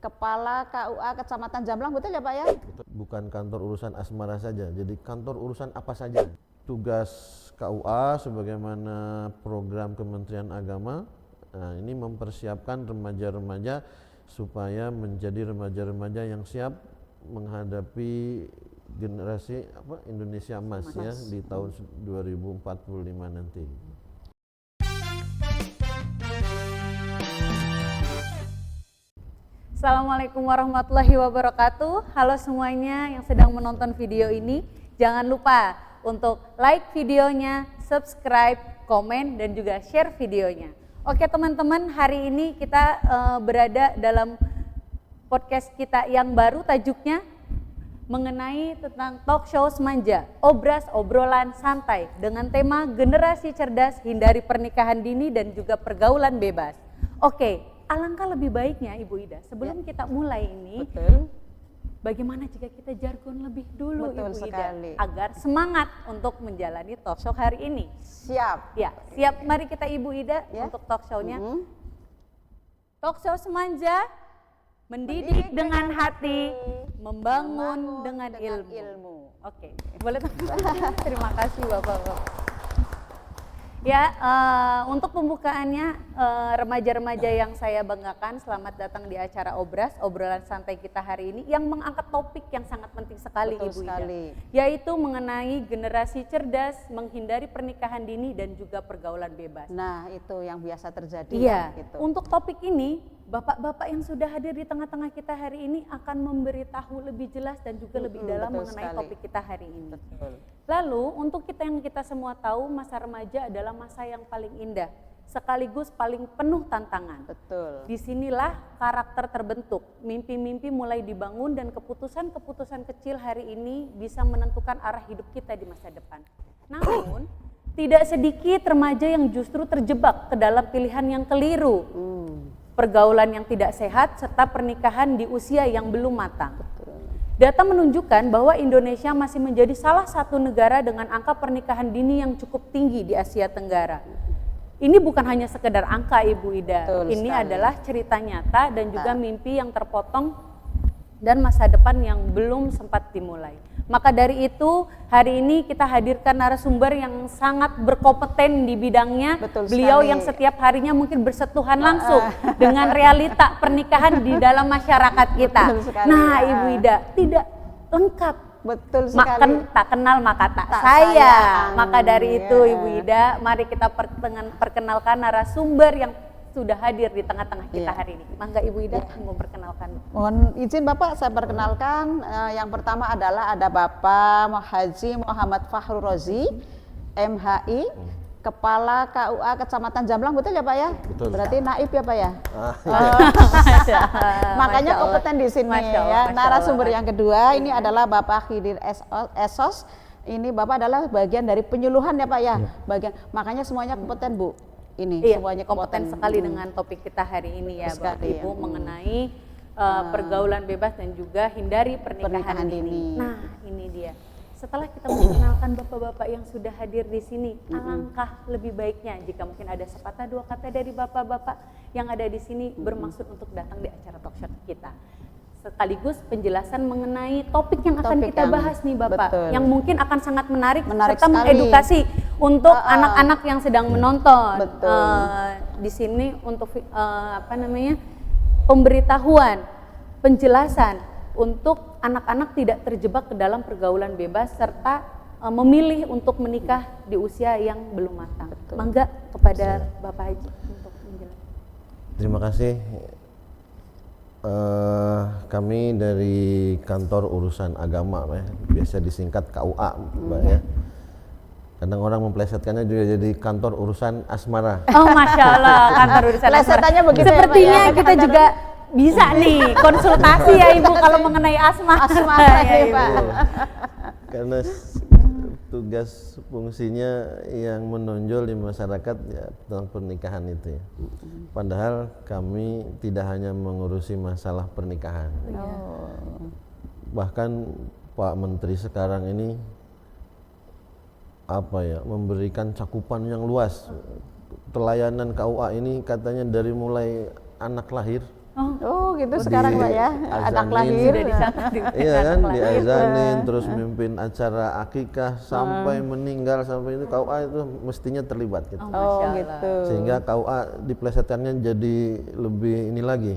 Kepala KUA Kecamatan Jamblang, betul ya Pak ya? Bukan kantor urusan asmara saja, jadi kantor urusan apa saja. Tugas KUA sebagaimana program Kementerian Agama, ini mempersiapkan remaja-remaja supaya menjadi remaja-remaja yang siap menghadapi generasi Indonesia Emas ya di tahun 2045 nanti. Assalamualaikum warahmatullahi wabarakatuh. Halo semuanya yang sedang menonton video ini. Jangan lupa untuk like videonya, subscribe, komen, dan juga share videonya. Oke teman-teman, hari ini kita berada dalam podcast kita yang baru, tajuknya mengenai tentang talk show Semanja, obras obrolan santai dengan tema generasi cerdas, hindari pernikahan dini dan juga pergaulan bebas. Oke, alangkah lebih baiknya Ibu Ida sebelum kita mulai ini, bagaimana jika kita jargon lebih dulu Ibu Ida agar semangat untuk menjalani talk show hari ini. Siap. Ya, siap. Mari kita Ibu Ida untuk talk show-nya. Talk show Semanja, mendidik dengan hati, membangun dengan ilmu. Oke, boleh terima kasih Bapak-Bapak. Ya, untuk pembukaannya remaja-remaja yang saya banggakan, selamat datang di acara obrolan santai kita hari ini yang mengangkat topik yang sangat penting sekali Ibu Ida, yaitu mengenai generasi cerdas, menghindari pernikahan dini dan juga pergaulan bebas. Nah, itu yang biasa terjadi. Iya, gitu. Untuk topik ini bapak-bapak yang sudah hadir di tengah-tengah kita hari ini akan memberitahu lebih jelas dan juga lebih dalam mengenai topik kita hari ini. Betul. Lalu untuk kita semua tahu, masa remaja adalah masa yang paling indah, sekaligus paling penuh tantangan. Betul. Disinilah karakter terbentuk, mimpi-mimpi mulai dibangun dan keputusan-keputusan kecil hari ini bisa menentukan arah hidup kita di masa depan. Namun, tidak sedikit remaja yang justru terjebak ke dalam pilihan yang keliru, pergaulan yang tidak sehat, serta pernikahan di usia yang belum matang. Data menunjukkan bahwa Indonesia masih menjadi salah satu negara dengan angka pernikahan dini yang cukup tinggi di Asia Tenggara. Ini bukan hanya sekedar angka Ibu Ida, ini adalah cerita nyata dan juga mimpi yang terpotong dan masa depan yang belum sempat dimulai. Maka dari itu hari ini kita hadirkan narasumber yang sangat berkompeten di bidangnya. Beliau yang setiap harinya mungkin bersentuhan langsung dengan realita pernikahan di dalam masyarakat kita. Nah Ibu Ida, tidak lengkap. Betul sekali. Tak kenal maka tak sayang. Maka dari itu Ibu Ida, mari kita perkenalkan narasumber yang sudah hadir di tengah-tengah kita hari ini. Mangga Ibu Ida mau perkenalkan. Mohon izin Bapak, saya perkenalkan. Yang pertama adalah ada Bapak Haji Muhammad Fahrul Rozi, MHI, Kepala KUA Kecamatan Jamblang, betul ya Pak ya? Betul. Berarti naib ya Pak ya? Makanya Makanya kompeten di sini ya. Narasumber yang kedua ini adalah Bapak Khidir Esos. Ini Bapak adalah bagian dari penyuluhan ya Pak ya? Makanya semuanya kompeten Bu. Ini semuanya kompeten sekali dengan topik kita hari ini ya Bapak Ibu mengenai pergaulan bebas dan juga hindari pernikahan dini. Nah ini dia, setelah kita mengenalkan bapak-bapak yang sudah hadir di sini, alangkah lebih baiknya jika mungkin ada sepatah dua kata dari bapak-bapak yang ada di sini bermaksud untuk datang di acara talk show kita, sekaligus penjelasan mengenai topik yang akan kita bahas nih Bapak, yang mungkin akan sangat menarik serta mengedukasi untuk anak-anak yang sedang menonton. Di sini untuk pemberitahuan, penjelasan untuk anak-anak tidak terjebak ke dalam pergaulan bebas serta memilih untuk menikah di usia yang belum matang. Mangga kepada Bapak Haji untuk menjelaskan. Terima kasih. Kami dari kantor urusan agama ya, biasa disingkat KUA Mbak ya. Kadang orang memplesetkannya juga jadi kantor urusan asmara. Oh Masya Allah, kantor urusan asmara. Begitu sepertinya ya, kita juga bisa nih konsultasi ya Ibu kalau mengenai asmara ya Ibu. Karena tugas fungsinya yang menonjol di masyarakat ya tentang pernikahan itu ya. Padahal kami tidak hanya mengurusi masalah pernikahan. Bahkan Pak Menteri sekarang ini memberikan cakupan yang luas. Pelayanan KUA ini katanya dari mulai anak lahir Oh gitu sekarang Pak ya, anak diazanin. lahir. Sudah dicatat di Iya kan, anak lahir. diazanin, terus mimpin acara akikah sampai meninggal, sampai ini KUA itu mestinya terlibat gitu. Oh, Oh Masya Allah. gitu. Sehingga KUA diplesetkannya jadi lebih ini lagi,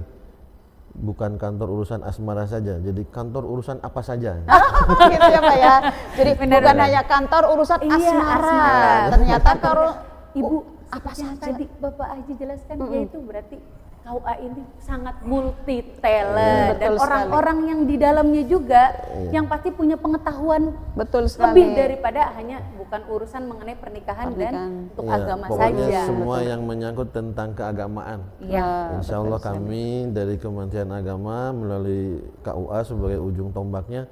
bukan kantor urusan asmara saja, jadi kantor urusan apa saja. Gitu ya Pak ya. Jadi Benar, bukan benar. hanya kantor urusan Iya, asmara. asmara. Ternyata kalau Ibu, apa seperti yang saja? tadi Bapak Haji jelaskan, yaitu berarti KUA ini sangat multi talent dan Betul sekali. orang-orang yang di dalamnya juga yang pasti punya pengetahuan betul sekali. lebih daripada hanya bukan urusan mengenai pernikahan dan untuk Iya, agama pokoknya saja. semua yang menyangkut tentang keagamaan. Iya. Insya Allah kami dari Kementerian Agama melalui KUA sebagai ujung tombaknya,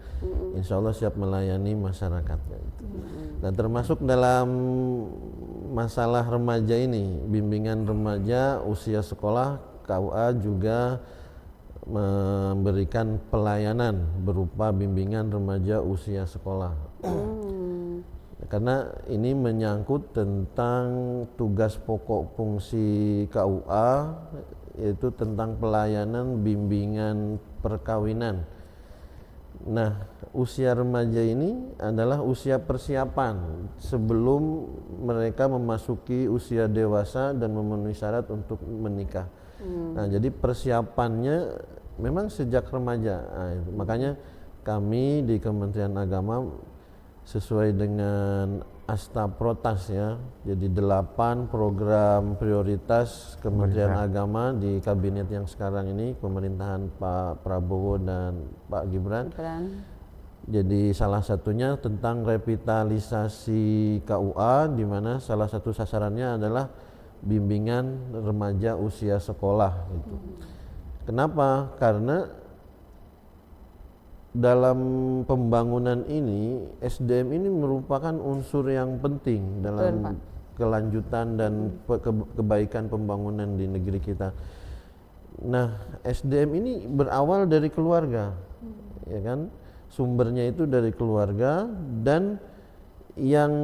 insya Allah siap melayani masyarakat. Dan termasuk dalam masalah remaja ini, bimbingan remaja usia sekolah, KUA juga memberikan pelayanan berupa bimbingan remaja usia sekolah. Karena ini menyangkut tentang tugas pokok fungsi KUA, yaitu tentang pelayanan bimbingan perkawinan. Nah, usia remaja ini adalah usia persiapan sebelum mereka memasuki usia dewasa dan memenuhi syarat untuk menikah. Nah, jadi persiapannya memang sejak remaja. Nah, makanya kami di Kementerian Agama sesuai dengan Astaprotas ya, jadi 8 program prioritas Kementerian Agama di kabinet yang sekarang ini, pemerintahan Pak Prabowo dan Pak Gibran. Jadi salah satunya tentang revitalisasi KUA, di mana salah satu sasarannya adalah bimbingan remaja usia sekolah gitu. Kenapa? Karena dalam pembangunan ini SDM ini merupakan unsur yang penting dalam kelanjutan dan kebaikan pembangunan di negeri kita. Nah, SDM ini berawal dari keluarga, ya kan? Sumbernya itu dari keluarga, dan yang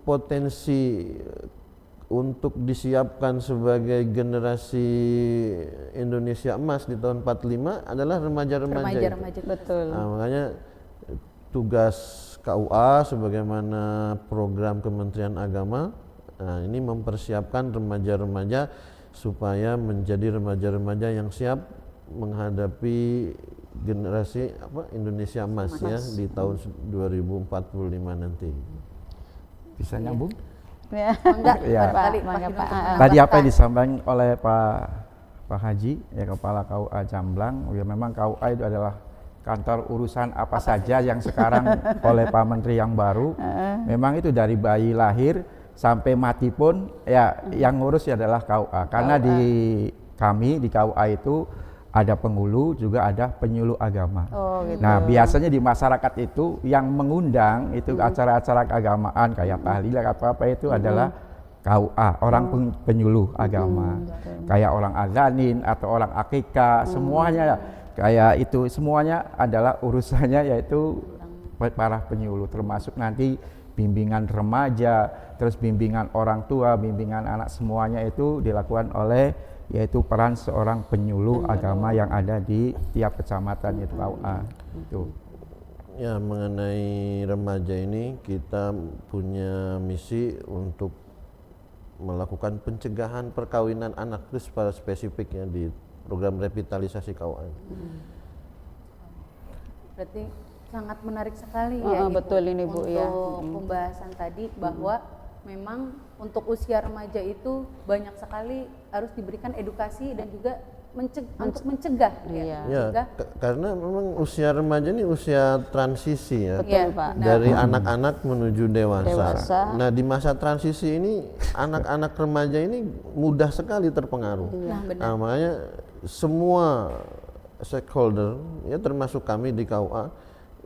potensi untuk disiapkan sebagai generasi Indonesia emas di tahun 45 adalah remaja-remaja. Remaja-remaja. Betul. Nah, makanya tugas KUA sebagaimana program Kementerian Agama, nah ini mempersiapkan remaja-remaja supaya menjadi remaja-remaja yang siap menghadapi generasi Indonesia emas ya di tahun 2045 nanti. Bisa nyambung? Ya. Enggak, Ya. barangkali Pak Mangga, Hinun Pak. menambahkan. Tadi apa yang disampaikan oleh Pak Haji, ya Kepala KUA Jamblang, ya memang KUA itu adalah kantor urusan apa saja yang sekarang oleh Pak Menteri yang baru. Memang itu dari bayi lahir sampai mati pun ya yang ngurus adalah KUA. Karena di kami di KUA itu ada penghulu, juga ada penyuluh agama. Oh, gitu. Nah, biasanya di masyarakat itu yang mengundang itu acara-acara keagamaan kayak tahlilan apa-apa itu adalah KUA, orang penyuluh agama. Kayak orang azanin atau orang akikah, semuanya kayak itu, semuanya adalah urusannya yaitu para penyuluh, termasuk nanti bimbingan remaja, terus bimbingan orang tua, bimbingan anak, semuanya itu dilakukan oleh yaitu peran seorang penyuluh agama yang ada di tiap kecamatan, yaitu KUA. Itu. Ya, mengenai remaja ini kita punya misi untuk melakukan pencegahan perkawinan anak itu secara spesifik ya di program revitalisasi KUA. Berarti sangat menarik sekali ya Ibu, betul ini Bu untuk ya. pembahasan tadi bahwa memang untuk usia remaja itu banyak sekali harus diberikan edukasi dan juga untuk mencegah Iya. Ya, mencegah. karena memang usia remaja ini usia transisi ya. Betul, Pak. Dari anak-anak menuju dewasa. Dewasa. Nah, di masa transisi ini anak-anak remaja ini mudah sekali terpengaruh. Nah, benar. Nah, makanya semua stakeholder ya termasuk kami di KUA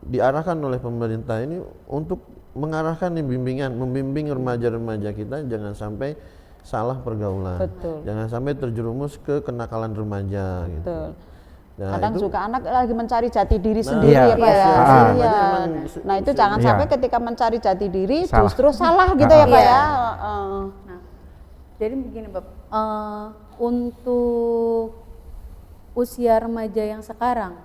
diarahkan oleh pemerintah ini untuk mengarahkan membimbing remaja-remaja kita jangan sampai salah pergaulan. Betul. Jangan sampai terjerumus ke kenakalan remaja gitu. Betul. Nah, Kadang itu- juga anak lagi mencari jati diri sendiri iya. ya Pak ya. Iya. Iya. Emang Nah itu jangan Iya. sampai ketika mencari jati diri Salah. justru salah gitu ya Pak Iya. ya. Nah, jadi begini Bapak, untuk usia remaja yang sekarang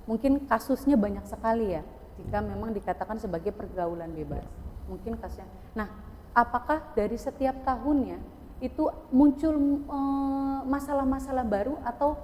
mungkin kasusnya banyak sekali ya, jika memang dikatakan sebagai pergaulan bebas. Mungkin kasusnya. Nah, apakah dari setiap tahunnya itu muncul masalah-masalah baru atau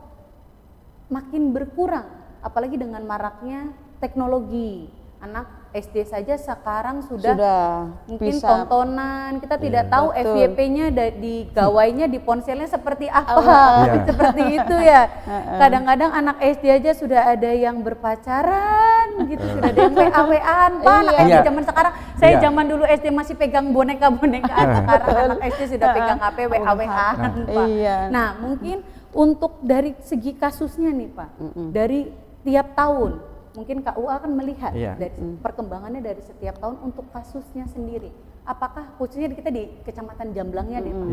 makin berkurang, apalagi dengan maraknya teknologi? Anak SD saja sekarang sudah mungkin bisa. tontonan, kita tidak tahu betul. FYP-nya di gawainya di ponselnya seperti apa, Iya. seperti itu ya. Kadang-kadang anak SD aja sudah ada yang berpacaran gitu, sudah ada yang WA-WA-an, Pak. Anak SD Iya. zaman sekarang, saya Iya. zaman dulu SD masih pegang boneka-bonekaan, sekarang anak SD sudah pegang HP WA-WA-an, Pak. Iya. Nah, mungkin untuk dari segi kasusnya nih Pak, dari tiap tahun mungkin KUA akan melihat dari perkembangannya dari setiap tahun untuk kasusnya sendiri. Apakah khususnya kita di Kecamatan Jamblangnya deh Pak,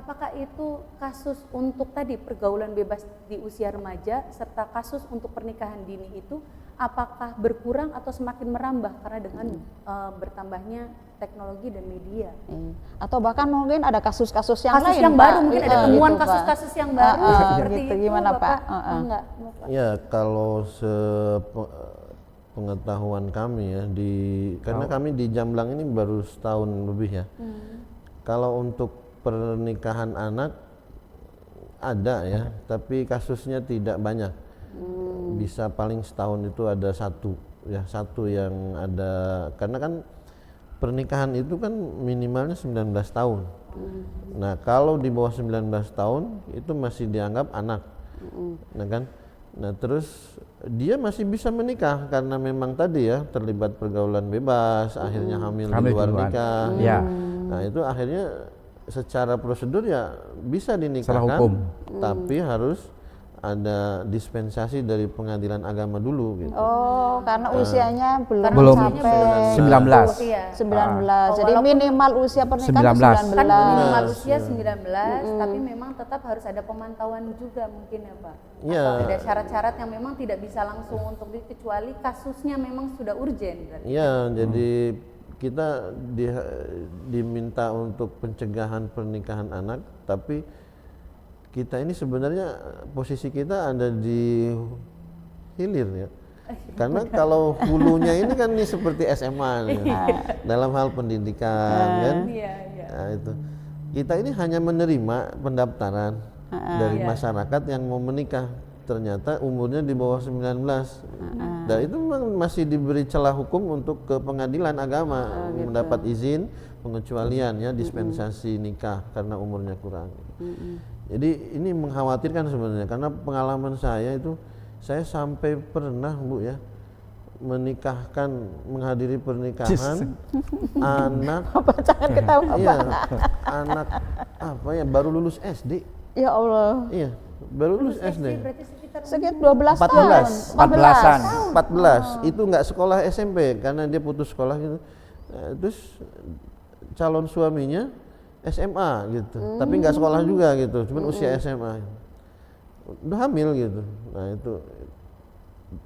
apakah itu kasus untuk tadi pergaulan bebas di usia remaja serta kasus untuk pernikahan dini itu apakah berkurang atau semakin merambah karena dengan bertambahnya teknologi dan media? Atau bahkan mungkin ada kasus-kasus yang Kasus lain, yang Pak. baru, mungkin ada temuan Gitu, Pak. kasus-kasus yang baru seperti gitu, itu, gimana, Bapak? Pak? Enggak. Ya kalau pengetahuan kami ya karena kami di Jamblang ini baru setahun lebih ya. Kalau untuk pernikahan anak ada ya, tapi kasusnya tidak banyak. Bisa paling setahun itu ada satu yang ada, karena kan pernikahan itu kan minimalnya 19 tahun. Nah, kalau di bawah 19 tahun itu masih dianggap anak. Nah kan? Nah, terus dia masih bisa menikah karena memang tadi ya terlibat pergaulan bebas, akhirnya hamil di luar nikah. Nah, itu akhirnya secara prosedur ya bisa dinikahkan, secara hukum. tapi harus ada dispensasi dari pengadilan agama dulu gitu. Oh, karena usianya belum Belum sampai 19. Iya. 19. Jadi walaupun minimal usia pernikahan 19. 19. Kan minimal usia 19, tapi memang tetap harus ada pemantauan juga mungkin ya Pak. Iya. Atau ada syarat-syarat yang memang tidak bisa langsung untuk kecuali kasusnya memang sudah urgen berarti. Iya, jadi kita diminta untuk pencegahan pernikahan anak, tapi kita ini sebenarnya posisi kita ada di hilir ya. Karena kalau hulunya ini kan ini seperti SMA nih, dalam hal pendidikan kan. Nah, itu. Kita ini hanya menerima pendaftaran dari masyarakat yang mau menikah. Ternyata umurnya di bawah 19. Dan itu memang masih diberi celah hukum untuk ke pengadilan agama mendapat izin pengecualian ya, dispensasi nikah karena umurnya kurang. Jadi ini mengkhawatirkan sebenarnya, karena pengalaman saya itu, saya sampai pernah Bu ya menghadiri pernikahan anak Jangan ketawa, iya, anak apa ya baru lulus SD. Ya Allah. Iya, baru lulus SD. Berarti sekitar Sekitar 12 14. tahun. 14-an. 14 itu nggak sekolah SMP karena dia putus sekolah gitu. Terus calon suaminya SMA gitu, tapi nggak sekolah juga gitu, cuman usia SMA, udah hamil gitu. Nah itu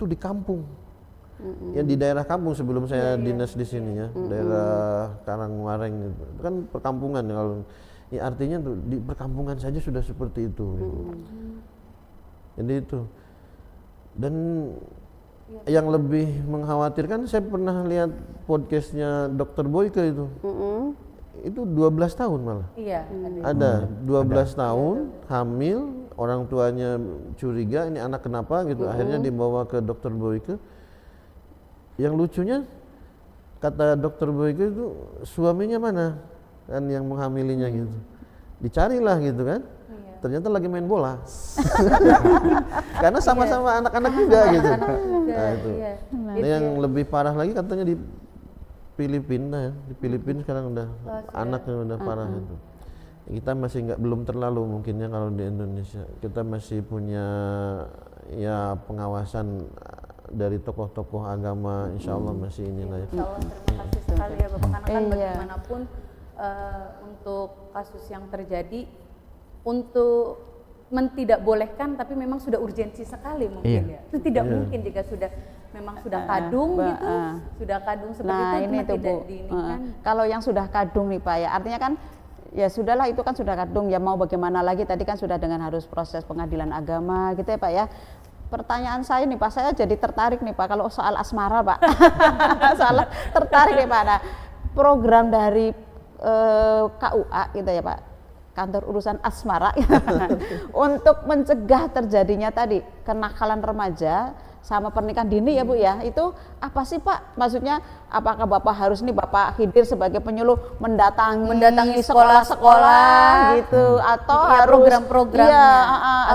di kampung, ya di daerah kampung sebelum saya dinas di sini ya, daerah Karangwareng gitu. Itu kan perkampungan ya, kalau ya artinya tuh di perkampungan saja sudah seperti itu. Gitu. Jadi itu, dan yang lebih mengkhawatirkan, saya pernah lihat podcastnya Dr. Boyke itu 12 tahun malah. Iya, Ada 12 tahun hamil, orang tuanya curiga ini anak kenapa gitu, akhirnya dibawa ke Dr. Boyke. Yang lucunya kata Dr. Boyke itu suaminya mana kan yang menghamilinya gitu, dicarilah gitu kan. Ternyata lagi main bola. Karena sama-sama anak-anak juga gitu. Nah itu. Nah, yang lebih parah lagi katanya di Filipina ya. Di Filipina sekarang udah anaknya udah parah itu. Kita masih belum terlalu mungkinnya kalau di Indonesia. Kita masih punya ya pengawasan dari tokoh-tokoh agama, insya Allah masih inilah ya. Insya Allah, terima kasih sekali ya Bapak, karena kan bagaimanapun untuk kasus yang terjadi untuk tidak bolehkan, tapi memang sudah urgensi sekali mungkin ya. Itu tidak mungkin jika memang sudah kadung gitu, sudah kadung seperti itu ini tuh tidak Bu. diinikan. Kalau yang sudah kadung nih Pak ya, artinya kan Ya sudahlah, itu kan sudah kadung ya, mau bagaimana lagi, tadi kan sudah dengan harus proses pengadilan agama gitu ya Pak ya. Pertanyaan saya nih Pak, saya jadi tertarik nih Pak kalau soal asmara Pak. Soal tertarik nih Pak. Nah, program dari KUA gitu ya Pak, kantor urusan asmara untuk mencegah terjadinya tadi kenakalan remaja sama pernikahan dini ya Bu ya, itu apa sih Pak? Maksudnya apakah Bapak harus nih Bapak Khidir sebagai penyuluh mendatangi sekolah-sekolah gitu, atau harus program-programnya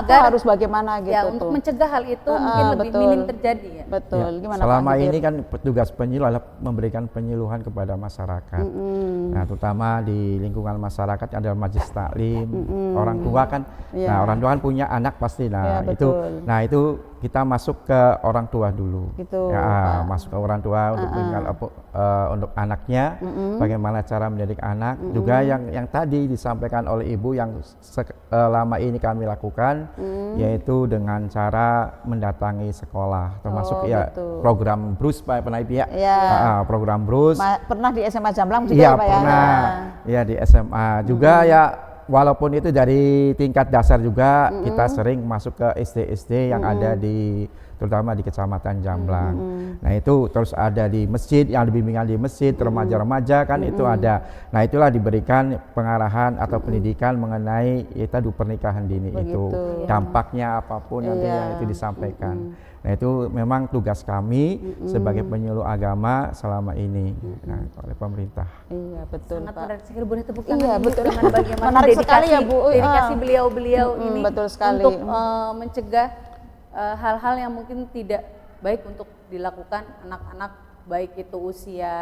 atau agar harus bagaimana gitu ya untuk mencegah hal itu mungkin lebih betul. minim terjadi ya. Betul. Ya, Gimana selama Pak Khidir? ini kan petugas penyuluh adalah memberikan penyuluhan kepada masyarakat. Nah, terutama di lingkungan masyarakat adalah majelis taklim, orang tua kan. Nah, orang tua kan punya anak pasti. Nah, Ya, betul. itu kita masuk ke orang tua dulu. Gitu, Ya, Pak. masuk ke orang tua untuk anaknya, bagaimana cara mendidik anak. Juga yang tadi disampaikan oleh Ibu yang selama ini kami lakukan, yaitu dengan cara mendatangi sekolah, termasuk betul. program BRUS Pak, pernah Ibu ya? Ya. Program BRUS. Pernah di SMA Jamblang juga Iya, ya Pak ya? pernah. Ya, di SMA juga ya. Walaupun itu dari tingkat dasar juga, kita sering masuk ke SD-SD yang ada terutama di Kecamatan Jamblang. Nah, itu terus ada di masjid, yang bimbingan di masjid, remaja-remaja kan itu ada. Nah, itulah diberikan pengarahan atau pendidikan mengenai pernikahan dini. Begitu. Itu dampaknya apapun nantinya itu disampaikan. Nah, itu memang tugas kami sebagai penyuluh agama selama ini oleh pemerintah. Iya betul Sangat Pak. menarik sekali, boleh tepuk tangan Iya, ini betul. dengan bagaimana Menarik sekali ya, Bu. dedikasi beliau-beliau ini betul sekali. untuk mencegah hal-hal yang mungkin tidak baik untuk dilakukan anak-anak, baik itu usia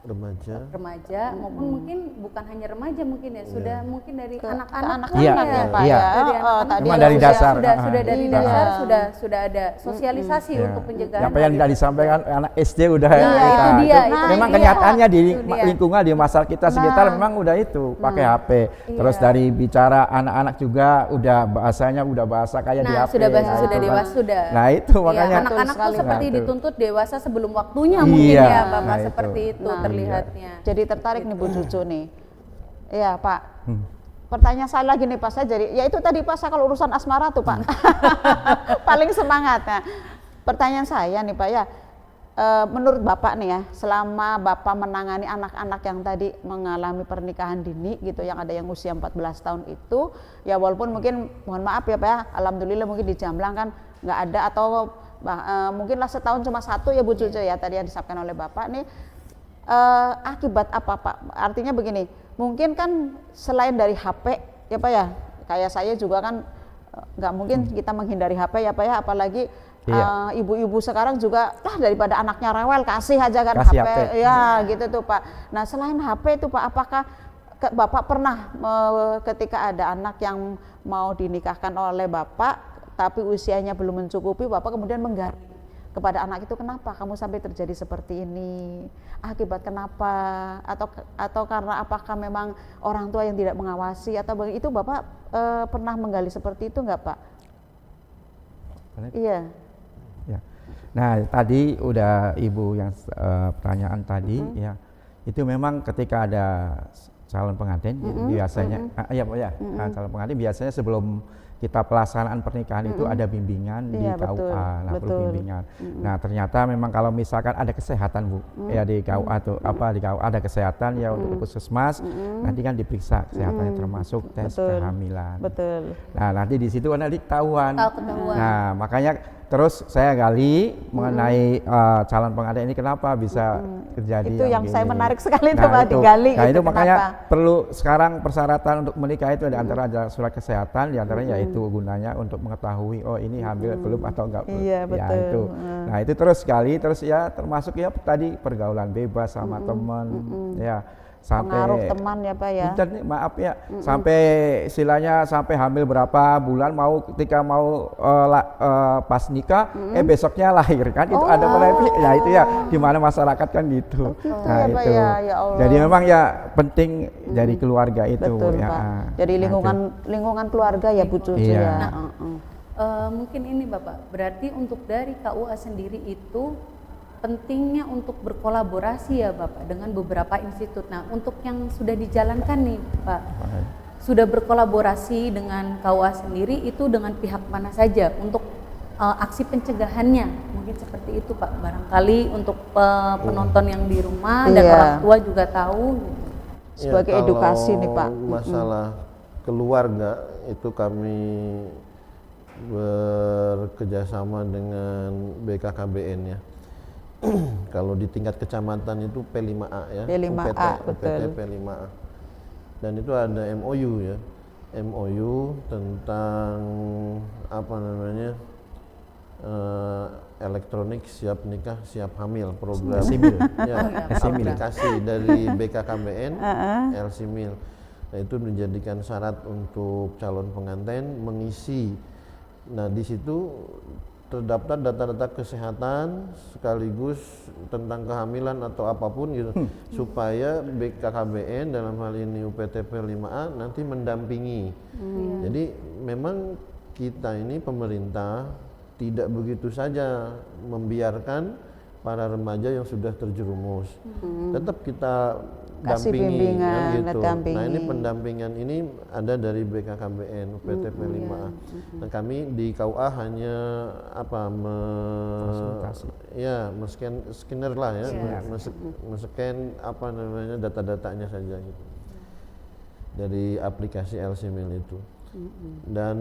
remaja maupun mungkin bukan hanya remaja, mungkin ya sudah mungkin dari anak-anak Iya, Pak ya. dari anak-anak tadi memang ada dari usia- dasar. sudah dari dasar sudah ada sosialisasi untuk pencegahan Apa yang hal tidak itu. disampaikan anak SD udah Iya, itu dia, itu memang dia. kenyataannya di Itu dia. lingkungan di masyarakat kita sekitar memang udah itu pakai HP. Terus dari bicara anak-anak juga udah bahasanya bahasa kayak di Nah, HP. sudah bahasa Nah, sudah itu kan. dewasa sudah. Nah, itu Iya, makanya anak-anak tuh sekali, seperti Pak. Nah, dituntut dewasa sebelum waktunya mungkin Iya, ya Bapak, nah, itu. seperti itu terlihatnya. Jadi tertarik nih Bu Cucu nih. Iya Pak. Pertanyaan saya lagi nih Pak, saya jadi ya itu tadi Pak, saya kalau urusan asmara tuh Pak paling semangat. Nah, pertanyaan saya nih Pak ya, menurut Bapak nih ya, selama Bapak menangani anak-anak yang tadi mengalami pernikahan dini gitu, yang ada yang usia 14 tahun itu, ya walaupun mungkin mohon maaf ya Pak ya, alhamdulillah mungkin di Jamblang kan nggak ada, atau mungkinlah setahun cuma satu ya Bu Cucu ya tadi yang disampaikan oleh Bapak nih. Akibat apa Pak? Artinya begini, mungkin kan selain dari HP ya Pak ya, kayak saya juga kan nggak mungkin kita menghindari HP ya Pak ya, apalagi ibu-ibu sekarang juga daripada anaknya rewel kasih aja kan Kasih HP. HP. Ya gitu tuh Pak. Nah selain HP itu Pak, apakah Bapak pernah ketika ada anak yang mau dinikahkan oleh Bapak tapi usianya belum mencukupi, Bapak kemudian menggali kepada anak itu, kenapa kamu sampai terjadi seperti ini, akibat kenapa, atau karena apakah memang orang tua yang tidak mengawasi, atau itu Bapak pernah menggali seperti itu nggak Pak? Iya. Ya. Nah, tadi udah Ibu yang pertanyaan tadi ya. Itu memang ketika ada calon pengantin biasanya calon pengantin biasanya sebelum kita pelaksanaan pernikahan itu ada bimbingan di Iya, KUA, perlu bimbingan. Nah, ternyata memang kalau misalkan ada kesehatan Bu, ya di KUA tuh di KUA ada kesehatan ya untuk puskesmas, nanti kan diperiksa kesehatannya termasuk tes kehamilan. Betul. Nah, nanti di situ nanti ketahuan. Ketahuan. Nah, makanya terus saya gali mengenai calon pengantin ini kenapa bisa terjadi Itu yang saya gini. menarik sekali tuh Pak, itu. digali Nah, itu itu makanya kenapa? perlu sekarang persyaratan untuk menikah itu di antara ada surat kesehatan, di antaranya yaitu gunanya untuk mengetahui ini hamil belum atau enggak belum. Iya, Ya betul. itu. Nah, itu terus sekali terus ya termasuk ya tadi pergaulan bebas sama teman ya. Sampai Pengaruh teman ya Pak ya. Punten nih, maaf ya, sampai istilahnya sampai hamil berapa bulan ketika mau pas nikah, besoknya lahir kan, itu ada polemik, ya itu ya di mana masyarakat kan gitu. ya, Nah Pak, itu, ya Allah. jadi memang ya penting dari keluarga itu Betul ya. Pak. Jadi Nah, lingkungan keluarga ya Bu Cucu Iya. ya. Mungkin ini Bapak, berarti untuk dari KUA sendiri itu pentingnya untuk berkolaborasi ya Bapak dengan beberapa institut. Nah, untuk yang sudah dijalankan nih Pak, sudah berkolaborasi dengan KUA sendiri itu dengan pihak mana saja untuk aksi pencegahannya, mungkin seperti itu Pak, barangkali untuk penonton yang di rumah dan orang tua juga tahu gitu. Sebagai edukasi nih Pak. Masalah keluarga itu kami bekerjasama dengan BKKBN ya. Kalau di tingkat kecamatan itu P5A ya, P5A, betul. UPT P5A. Dan itu ada MOU ya, MOU tentang apa namanya, elektronik siap nikah siap hamil, program ya, aplikasi dari BKKBN LCMIL. Nah, itu menjadikan syarat untuk calon pengantin mengisi. Nah, di situ terdaftar data-data kesehatan sekaligus tentang kehamilan atau apapun gitu, supaya BKKBN dalam hal ini UPTP 5A nanti mendampingi. Jadi memang kita ini pemerintah tidak begitu saja membiarkan para remaja yang sudah terjerumus, tetap kita kasih dampingi bimbingan, gitu. dampingi. Nah, ini pendampingan ini ada dari BKKBN UPTP 5A. Dan kami di KUA hanya apa scanner lah ya, men-scan apa namanya data-datanya saja gitu. Dari aplikasi LCMIL itu. Dan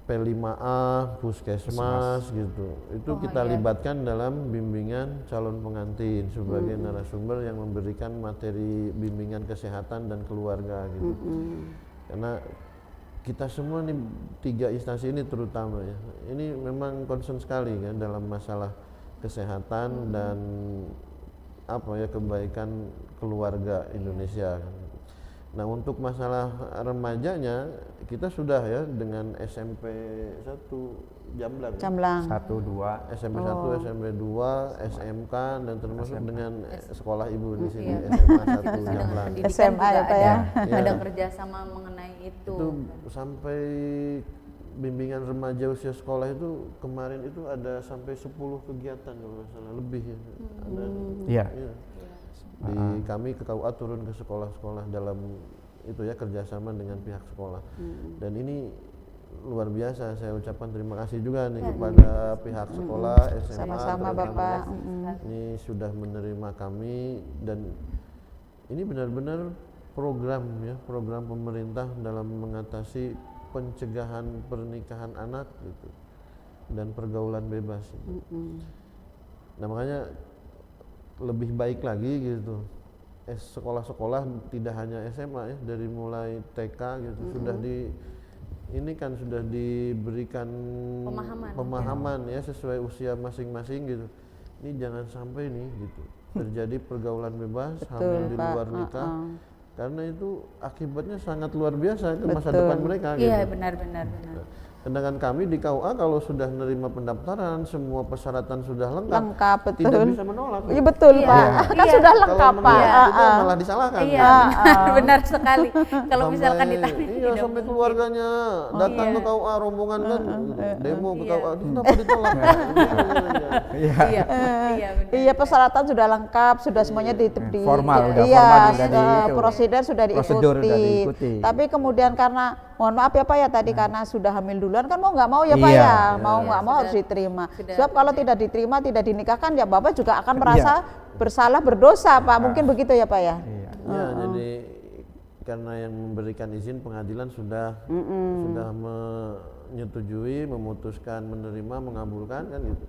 P5A, puskesmas gitu, itu kita libatkan dalam bimbingan calon pengantin sebagai narasumber yang memberikan materi bimbingan kesehatan dan keluarga gitu. Karena kita semua nih 3 instansi ini terutama ya, ini memang concern sekali kan dalam masalah kesehatan dan apa ya, kebaikan keluarga Indonesia. Nah, untuk masalah remajanya kita sudah ya dengan SMP 1 Jamblang. 1-2 SMP 1, SMP 2, SMK dan termasuk dengan sekolah ibu di sini SMA 1 Jamblang. SMA ya Pak ya. Ada kerjasama mengenai itu. Itu sampai bimbingan remaja usia sekolah itu kemarin itu ada sampai 10 kegiatan kalau nggak salah, lebih ya. Ada, Iya. Di kami ke KUA turun ke sekolah-sekolah dalam itu ya, kerjasama dengan pihak sekolah. Dan ini luar biasa, saya ucapkan terima kasih juga nih kepada pihak sekolah SMA. Sama-sama Bapak. Ini sudah menerima kami dan ini benar-benar program ya, program pemerintah dalam mengatasi pencegahan pernikahan anak gitu dan pergaulan bebas. Nah, makanya lebih baik lagi gitu, sekolah-sekolah tidak hanya SMA ya, dari mulai TK gitu sudah sudah diberikan pemahaman ya sesuai usia masing-masing gitu. Ini jangan sampai nih gitu terjadi pergaulan bebas, hamil di luar nikah, karena itu akibatnya sangat luar biasa ke masa depan mereka. Iya, gitu. benar. Sedangkan kami di KUA kalau sudah menerima pendaftaran, semua persyaratan sudah lengkap, Betul. tidak bisa menolak. Iya betul Pak, kan sudah lengkap Kalau Pak. menolak itu malah disalahkan. Iya, benar sekali. Kalau misalkan ditanya iya, sampai keluarganya datang ke KUA rombongan kan demo ke KUA, kenapa ditolak? Iya, benar. Iya, persyaratan sudah lengkap, sudah semuanya formal, udah iya, formal sudah prosedur sudah Prosedur sudah diikuti. Tapi kemudian karena mohon maaf ya Pak ya tadi karena sudah hamil duluan kan mau nggak mau ya Pak Iya, ya, mau nggak mau harus diterima. Sebab kalau tidak diterima, tidak dinikahkan ya Bapak juga akan merasa bersalah, berdosa Pak. Mungkin begitu ya Pak ya. Ya, jadi karena yang memberikan izin pengadilan sudah menyetujui, memutuskan, menerima, mengabulkan kan gitu.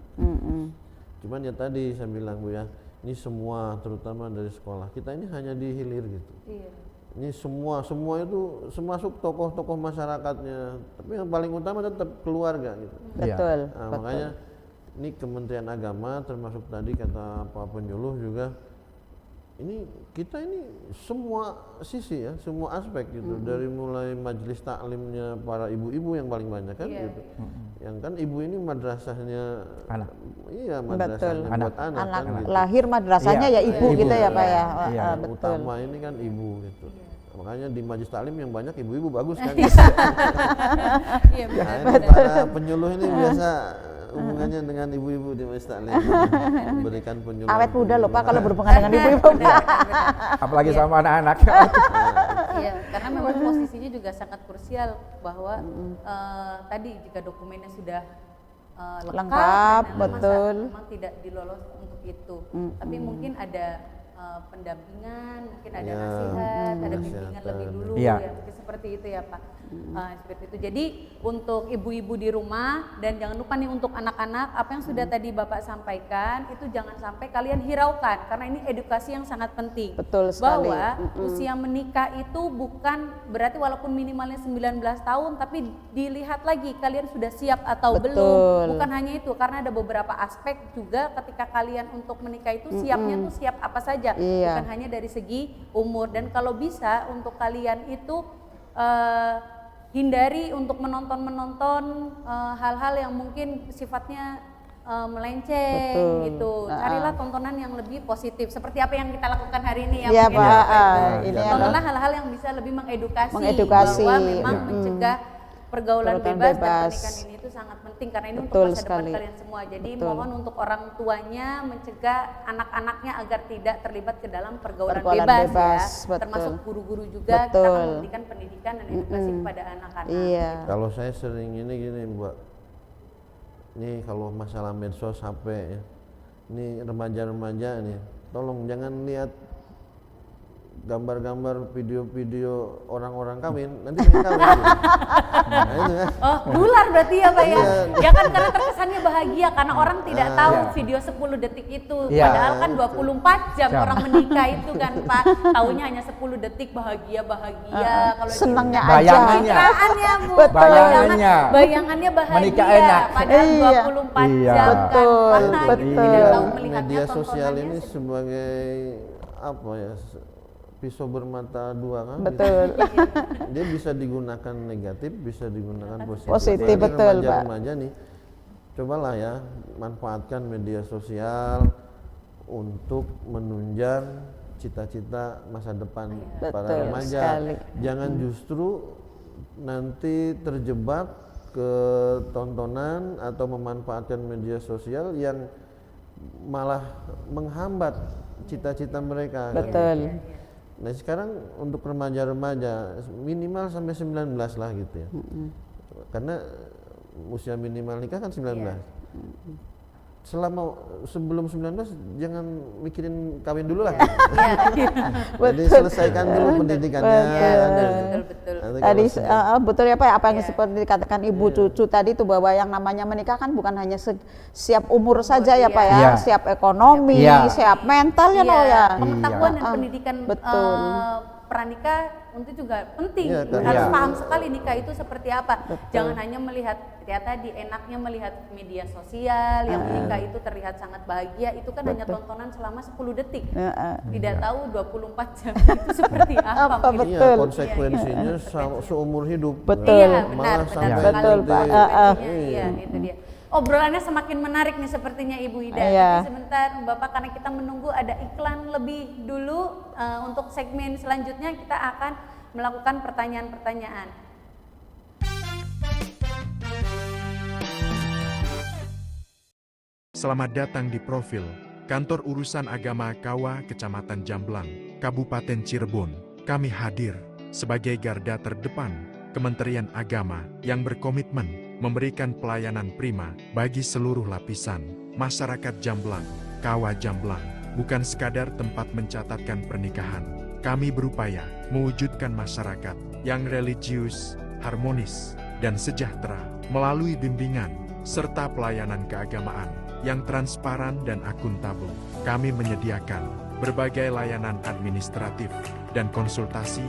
Cuman ya tadi saya bilang Bu ya, ini semua terutama dari sekolah kita ini hanya di hilir gitu. Ini semua itu termasuk tokoh-tokoh masyarakatnya, tapi yang paling utama tetap keluarga gitu. Betul. Nah, makanya ini Kementerian Agama termasuk tadi kata Pak Penyuluh juga, ini kita ini semua sisi ya, semua aspek gitu, dari mulai majelis taklimnya para ibu-ibu yang paling banyak kan gitu. Yang kan ibu ini madrasahnya anak. Iya, madrasahnya buat anak kan gitu. Lahir madrasahnya ya ibu gitu ya Pak ya. Yang Betul. utama ini kan ibu gitu. Makanya di majelis taklim yang banyak ibu-ibu bagus kan. Iya, Nah, ini para penyuluh ini biasa hubungannya dengan ibu-ibu di Masjid Taklim? Memberikan penyuluhan. Awet muda loh Pak kalau berhubungan dengan ibu-ibu. Apalagi sama anak-anak. Iya, karena memang posisinya juga sangat krusial bahwa tadi jika dokumennya sudah Lengkap, dan betul. memang tidak dilolos untuk itu. Tapi mungkin ada pendampingan, mungkin ada Ya, nasihat, ada bimbingan kesehatan. lebih dulu Iya. ya, mungkin seperti itu ya Pak. Seperti itu. Jadi untuk ibu-ibu di rumah dan jangan lupa nih untuk anak-anak apa yang sudah tadi Bapak sampaikan itu jangan sampai kalian hiraukan karena ini edukasi yang sangat penting. Betul sekali. Bahwa usia menikah itu bukan berarti walaupun minimalnya 19 tahun tapi dilihat lagi kalian sudah siap atau Betul. belum. Bukan hanya itu karena ada beberapa aspek juga ketika kalian untuk menikah itu siapnya tuh siap apa saja. Iya. Bukan hanya dari segi umur dan kalau bisa untuk kalian itu hindari untuk menonton hal-hal yang mungkin sifatnya melenceng. Betul. Gitu. Carilah tontonan yang lebih positif seperti apa yang kita lakukan hari ini ya. Iya mungkin Pak, ini tontonlah hal-hal yang bisa lebih mengedukasi, bahwa memang mencegah pergaulan bebas dan pernikahan ini itu sangat penting karena ini Betul untuk masa sekali. depan kalian semua. Jadi Betul. mohon untuk orang tuanya mencegah anak-anaknya agar tidak terlibat ke dalam pergaulan Pergaulan bebas bebas, ya. betul. Termasuk guru-guru juga kita Betul. akan memberikan pendidikan dan edukasi kepada anak-anak. Iya. Kalau saya sering ini gini Mbak, ini kalau masalah medsos HP ya, ini remaja-remaja nih, tolong jangan lihat gambar-gambar video-video orang-orang kawin, nanti pengen kawin. Nah, itu ya. Oh, nular berarti ya Pak ya? Iya. Ya kan karena terkesannya bahagia karena orang tidak tahu Iya. video 10 detik itu. Iya. Padahal kan 24 jam Jam. orang menikah itu kan Pak. Taunya hanya 10 detik bahagia-bahagia. Kalau Senangnya di- aja. Bayangannya. Pencitraannya Bu. Betul. Bayangannya bahagia. Menikah enak. Padahal Iya. 24 Iya. jam Betul, kan. Mana betul. gitu tidak tahu melihatnya Media sosial tontonannya ini sedih. sebagai apa ya, pisau bermata dua kan. Betul. Dia bisa digunakan negatif, bisa digunakan positif. Positif, Apalagi betul, Pak. remaja-remaja nih, cobalah ya manfaatkan media sosial untuk menunjang cita-cita masa depan para Betul remaja. sekali. Jangan justru nanti terjebak ke tontonan atau memanfaatkan media sosial yang malah menghambat cita-cita mereka. kan. Betul. Nah sekarang untuk remaja-remaja minimal sampai 19 lah gitu ya. Karena usia minimal nikah kan 19. Selama sebelum 19 jangan mikirin kawin dulu lah. Iya. Jadi selesaikan dulu pendidikannya. Betul. Nanti Tadi kalau betul ya Pak, apa yang seperti dikatakan Ibu Cucu tadi itu bahwa yang namanya menikah kan bukan hanya siap umur saja ya Pak ya, Iya. siap ekonomi, Iya. siap mental ya Pak ya. Pengetahuan dan Iya. pendidikan Betul. pranikah itu juga penting. Iya, kan. Harus Iya. paham sekali nikah itu seperti apa. Betul. Jangan hanya melihat ya tadi enaknya melihat media sosial yang menikah itu terlihat sangat bahagia, itu kan hanya tontonan selama 10 detik. Tidak tahu 24 jam itu seperti apa. Apa, mungkin. iya, betul. konsekuensinya seumur hidup. Betul. Iya, Malah benar sampai Betul, nanti- Pak. Konsekuensinya, iya, itu dia. Obrolannya semakin menarik nih sepertinya Ibu Ida. Iya. Tapi sebentar Bapak karena kita menunggu ada iklan lebih dulu untuk segmen selanjutnya kita akan melakukan pertanyaan-pertanyaan. Selamat datang di Profil, Kantor Urusan Agama Kawa, Kecamatan Jamblang, Kabupaten Cirebon. Kami hadir sebagai garda terdepan Kementerian Agama yang berkomitmen memberikan pelayanan prima bagi seluruh lapisan masyarakat Jamblang. Kawa Jamblang bukan sekadar tempat mencatatkan pernikahan. Kami berupaya mewujudkan masyarakat yang religius, harmonis, dan sejahtera melalui bimbingan serta pelayanan keagamaan yang transparan dan akuntabel. Kami menyediakan berbagai layanan administratif dan konsultasi,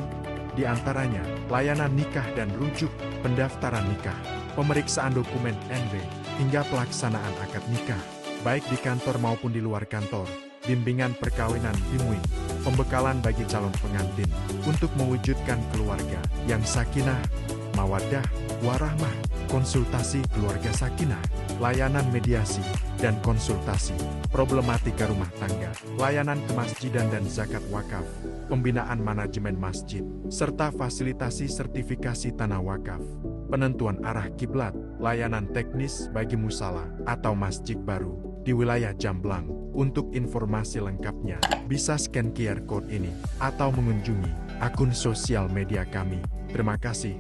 di antaranya layanan nikah dan rujuk, pendaftaran nikah, pemeriksaan dokumen NB, hingga pelaksanaan akad nikah, baik di kantor maupun di luar kantor, bimbingan perkawinan BIMWI, pembekalan bagi calon pengantin untuk mewujudkan keluarga yang sakinah, mawaddah, warahmah, konsultasi keluarga sakinah, layanan mediasi dan konsultasi, problematika rumah tangga, layanan kemasjidan dan zakat wakaf, pembinaan manajemen masjid, serta fasilitasi sertifikasi tanah wakaf, penentuan arah kiblat, layanan teknis bagi musala atau masjid baru di wilayah Jamblang. Untuk informasi lengkapnya, bisa scan QR Code ini atau mengunjungi akun sosial media kami. Terima kasih.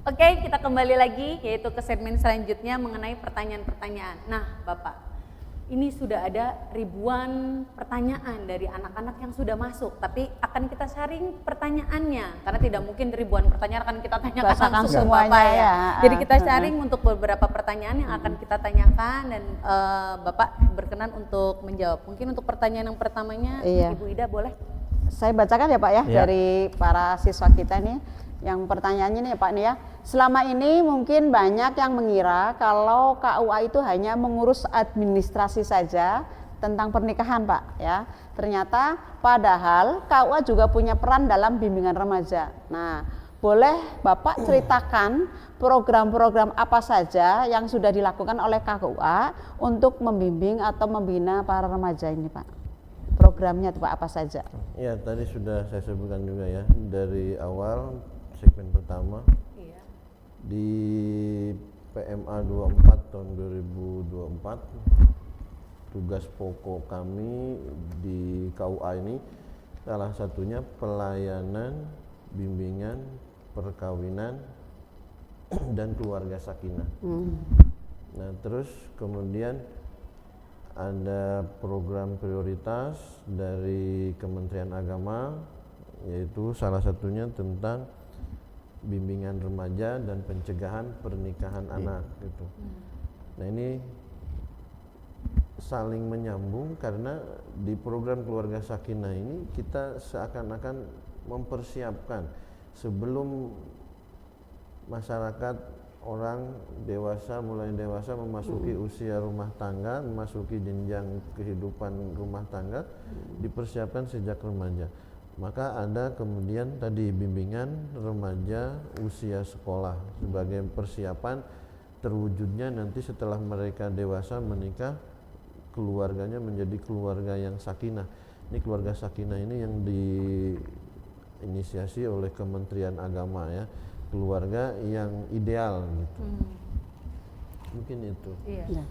Oke, kita kembali lagi yaitu ke segmen selanjutnya mengenai pertanyaan-pertanyaan. Nah, Bapak, ini sudah ada ribuan pertanyaan dari anak-anak yang sudah masuk, tapi akan kita sharing pertanyaannya karena tidak mungkin ribuan pertanyaan akan kita tanyakan Bahasakan langsung ke semuanya Bapak ya. ya. Jadi kita sharing untuk beberapa pertanyaan yang akan kita tanyakan dan Bapak berkenan untuk menjawab. Mungkin untuk pertanyaan yang pertamanya, Iya. Ibu Ida boleh? Saya bacakan ya Pak ya, Iya. dari para siswa kita nih. Yang pertanyaannya nih Pak nih ya, selama ini mungkin banyak yang mengira kalau KUA itu hanya mengurus administrasi saja tentang pernikahan Pak ya. Ternyata padahal KUA juga punya peran dalam bimbingan remaja. Nah, boleh Bapak ceritakan program-program apa saja yang sudah dilakukan oleh KUA untuk membimbing atau membina para remaja ini Pak? Programnya tuh Pak apa saja? Ya, tadi sudah saya sebutkan juga ya, dari awal segmen pertama Iya. di PMA 24 tahun 2024, tugas pokok kami di KUA ini salah satunya pelayanan, bimbingan, perkawinan, dan keluarga sakinah. Nah, terus kemudian ada program prioritas dari Kementerian Agama, yaitu salah satunya tentang bimbingan remaja dan pencegahan pernikahan anak gitu. Nah, ini saling menyambung karena di program keluarga sakinah ini kita seakan-akan mempersiapkan sebelum masyarakat orang dewasa, mulai dewasa memasuki usia rumah tangga, memasuki jenjang kehidupan rumah tangga, dipersiapkan sejak remaja. Maka ada kemudian tadi bimbingan remaja usia sekolah sebagai persiapan terwujudnya nanti setelah mereka dewasa menikah, keluarganya menjadi keluarga yang sakinah. Ini keluarga sakinah ini yang diinisiasi oleh Kementerian Agama ya, keluarga yang ideal gitu. Mungkin itu. Iya. Ya.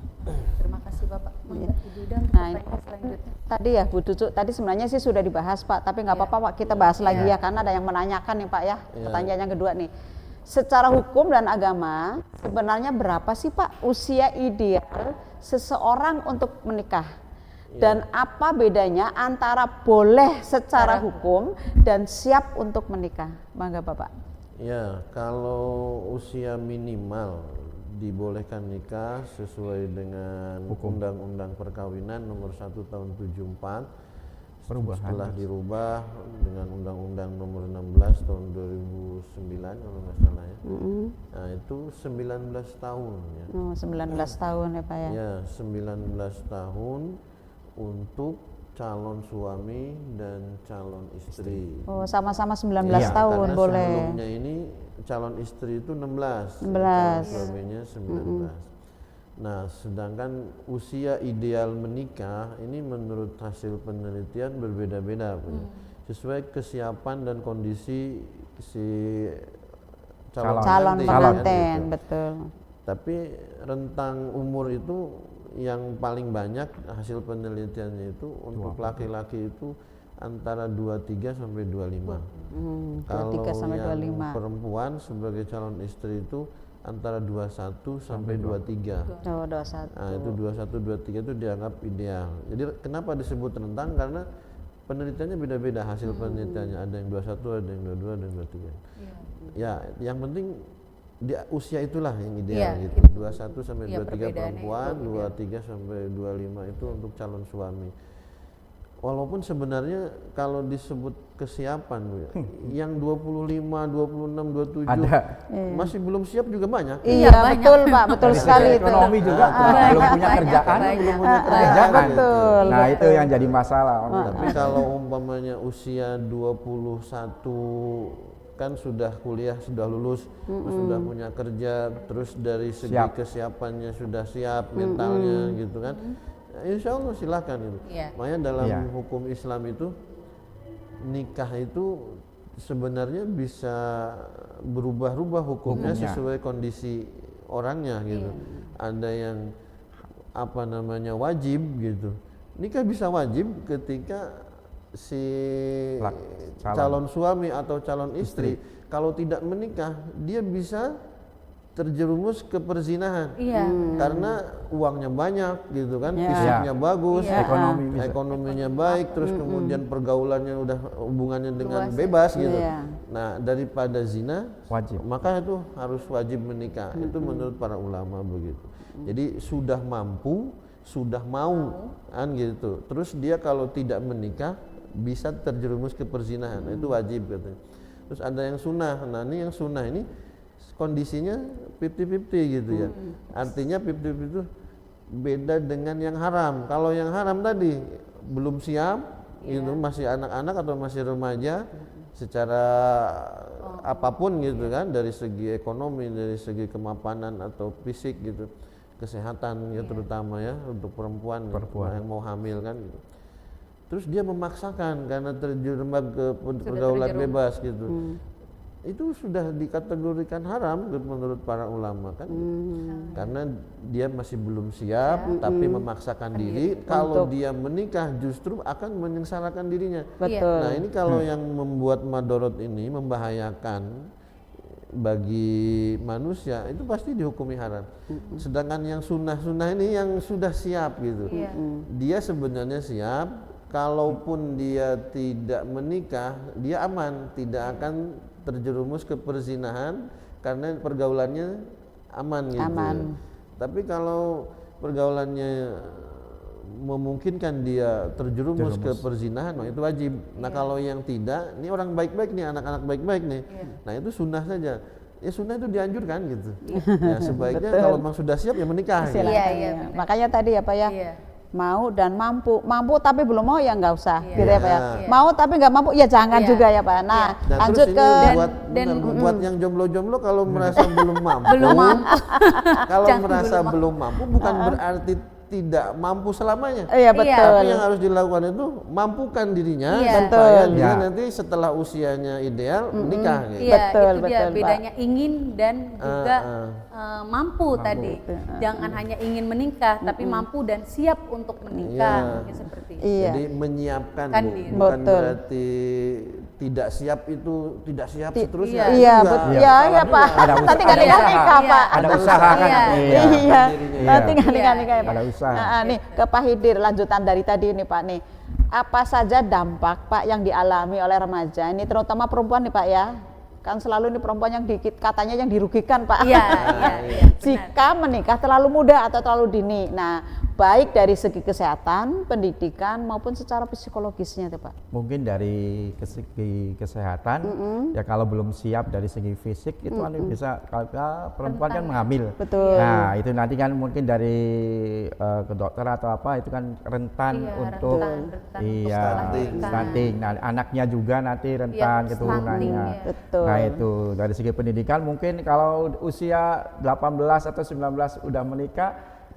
Terima kasih Bapak. Iya. Ibu Ida untuk Nah, pertanyaan selanjutnya. Tadi ya Bu Cucu, tadi sebenarnya sih sudah dibahas Pak, tapi nggak apa-apa Pak, kita bahas lagi ya karena ada yang menanyakan nih Pak ya. Pertanyaan yang kedua nih, secara hukum dan agama sebenarnya berapa sih Pak usia ideal seseorang untuk menikah? Dan apa bedanya antara boleh secara hukum dan siap untuk menikah? Bangga Bapak. Ya, kalau usia minimal dibolehkan nikah sesuai dengan Undang-Undang Perkawinan nomor 1 tahun 74, Perubahan. setelah dirubah dengan Undang-Undang nomor 16 tahun 2009 kalau nggak salah ya. Nah, itu 19 tahun ya. 19 tahun ya Pak ya. Ya, 19 tahun untuk calon suami dan calon istri. Oh, sama-sama 19 Iya, tahun karena boleh. sebelumnya ini calon istri itu 16, 16. calon suaminya 19. Nah, sedangkan usia ideal menikah ini menurut hasil penelitian berbeda-beda, sesuai kesiapan dan kondisi si Calon pengantin, pengantin, gitu. betul. Tapi rentang umur itu yang paling banyak hasil penelitiannya itu untuk laki-laki itu antara 23 sampai 25. 23 sampai Kalau yang 25. perempuan sebagai calon istri itu antara 21 sampai 23. Oh, 21. Nah, itu 21 23 itu dianggap ideal. Jadi kenapa disebut rentang? Karena penelitiannya beda-beda hasil penelitiannya. Ada yang 21, ada yang 22, ada yang 23. Ya, yang penting di usia itulah yang ideal Iya, gitu. 21 sampai 23 perempuan, 23 sampai 25 itu untuk calon suami. Walaupun sebenarnya kalau disebut kesiapan Bu, ya, yang 25, 26, 27 Ada. masih belum siap juga banyak. Iya, banyak. betul Pak, betul Dari sekali segi itu. ekonomi juga belum punya kerjaan, banyak. Betul. Nah, itu yang jadi masalah. Tapi kalau umpamanya usia 21 kan sudah kuliah, sudah lulus, sudah punya kerja, terus dari segi Siap. kesiapannya sudah siap mentalnya gitu kan. Insya Allah silakan itu. Iya. Makanya dalam Iya. hukum Islam itu nikah itu sebenarnya bisa berubah-ubah hukumnya Hukumnya. sesuai kondisi orangnya gitu. Ada yang wajib gitu. Nikah bisa wajib ketika si calon suami atau calon istri kalau tidak menikah dia bisa terjerumus ke perzinahan. Karena uangnya banyak gitu kan, fisiknya bagus, ekonominya baik, terus kemudian pergaulannya udah hubungannya dengan bebas gitu. Nah, daripada zina Wajib. maka itu harus wajib menikah. Itu menurut para ulama begitu. Jadi sudah mampu, sudah mau kan gitu. Terus dia kalau tidak menikah bisa terjerumus ke perzinahan. Itu wajib katanya. Terus ada yang sunnah. Nah, ini yang sunnah ini kondisinya 50-50 gitu ya. Artinya 50-50 itu beda dengan yang haram. Kalau yang haram tadi belum siap, itu masih anak-anak atau masih remaja secara apapun gitu kan, dari segi ekonomi, dari segi kemapanan atau fisik gitu, kesehatan ya terutama ya untuk perempuan yang mau hamil kan gitu. Terus dia memaksakan karena terjerembab ke pergaulan bebas gitu. Itu sudah dikategorikan haram menurut para ulama kan, karena dia masih belum siap tapi memaksakan diri. Kalau dia menikah justru akan menyengsarakan dirinya. Nah ini kalau yang membuat madorot ini membahayakan bagi manusia itu pasti dihukumi haram. Sedangkan yang sunnah-sunnah ini yang sudah siap gitu, dia sebenarnya siap. Kalaupun dia tidak menikah, dia aman, tidak akan terjerumus ke perzinahan karena pergaulannya aman gitu. Tapi kalau pergaulannya memungkinkan dia terjerumus ke perzinahan, nah itu wajib. Nah kalau yang tidak, ini orang baik-baik nih, anak-anak baik-baik nih. Nah itu sunnah saja. Ya sunnah itu dianjurkan gitu. Ya sebaiknya kalau memang sudah siap ya menikah. Gitu. Makanya tadi ya Pak ya. Mau dan mampu tapi belum mau ya nggak usah gitu ya Pak ya. Mau tapi nggak mampu ya jangan juga ya Pak. Nah lanjut ke buat yang jomblo-jomblo kalau merasa belum mampu, kalau merasa belum mampu bukan berarti tidak mampu selamanya. Iya betul. Tapi yang harus dilakukan itu mampukan dirinya supaya dia nanti setelah usianya ideal menikah. Gitu. Betul, itu dia bedanya ingin dan juga mampu tadi. Jangan hanya ingin menikah, tapi mampu dan siap untuk menikah. Seperti itu. Jadi menyiapkan, bukan berarti tidak siap itu tidak siap seterusnya. Iya betul. Iya Pak. Nanti nggak nikah Pak. Ada usaha kan. Iya. Nanti nggak nikah ya Pak. Ada usaha. Nih ke Pak Hidir, lanjutan dari tadi nih Pak nih. Apa saja dampak Pak yang dialami oleh remaja ini, terutama perempuan nih Pak ya? Kan selalu ini perempuan yang katanya yang dirugikan Pak. Jika menikah terlalu muda atau terlalu dini. Nah, baik dari segi kesehatan, pendidikan maupun secara psikologisnya tuh Pak. Mungkin dari segi kesehatan ya kalau belum siap dari segi fisik itu kan bisa kalau perempuan kan mengambil. Betul. Nah, itu nanti kan mungkin dari ke dokter atau apa itu kan rentan untuk stunting. Nah, anaknya juga nanti rentan keturunannya. Betul. Nah, itu dari segi pendidikan mungkin kalau usia 18 atau 19 udah menikah.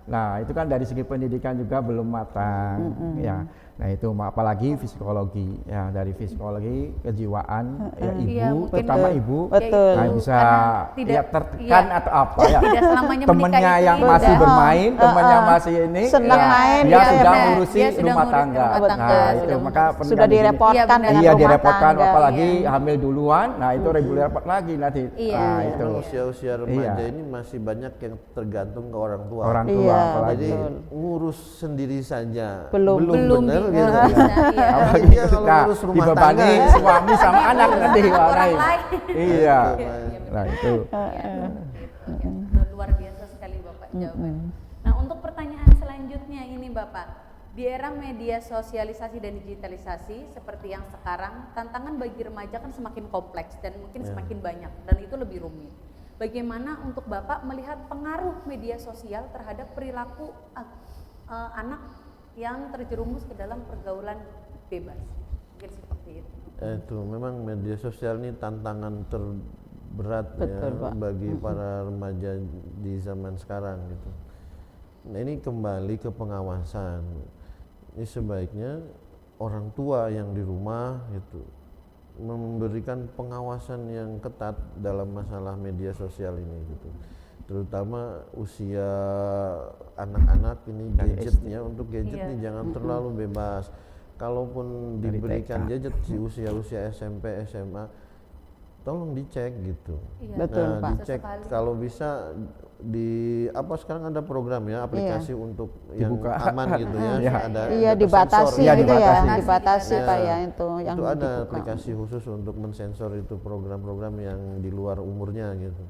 Nah itu kan dari segi pendidikan juga belum matang, ya. Nah itu apalagi psikologi, ya dari psikologi kejiwaan, ya ibu, terutama ibu, nah bisa tertekan atau apa ya. Temennya yang masih bermain, temennya masih ini, senang main, dia sudah ngurusin rumah tangga. Nah itu maka sudah direpotkan dengan iya rumah direpotkan, tangga, apalagi hamil duluan. Nah itu repot lagi nanti. Nah itu usia-usia remaja ini masih banyak yang tergantung ke orang tua. Orang tua apalagi. Jadi ngurus sendiri saja belum benar gitu. Apalagi dibebani suami sama anak nanti orang lain. Iya. Nah itu. Luar biasa sekali Bapak jawaban. Nah untuk pertanyaan selanjutnya ini Bapak, di era media sosialisasi dan digitalisasi seperti yang sekarang, tantangan bagi remaja kan semakin kompleks dan mungkin semakin banyak dan itu lebih rumit. Bagaimana untuk Bapak melihat pengaruh media sosial terhadap perilaku anak yang terjerumus ke dalam pergaulan bebas? Mungkin seperti itu. Itu memang media sosial ini tantangan terberat bagi para remaja di zaman sekarang gitu. Nah ini kembali ke pengawasan. Ini sebaiknya orang tua yang di rumah gitu memberikan pengawasan yang ketat dalam masalah media sosial ini gitu. Terutama usia anak-anak ini gadgetnya, untuk gadget nih jangan terlalu bebas. Kalaupun diberikan gadget di usia-usia SMP, SMA, tolong dicek gitu. Betul, Pak. Dicek kalau bisa sekarang ada program ya, aplikasi untuk yang aman gitu ya. Ada dibatasi sensor, gitu ya, dibatasi. dibatasi Pak ya itu yang itu ada dibuka. aplikasi khusus untuk mensensor itu program-program yang di luar umurnya gitu.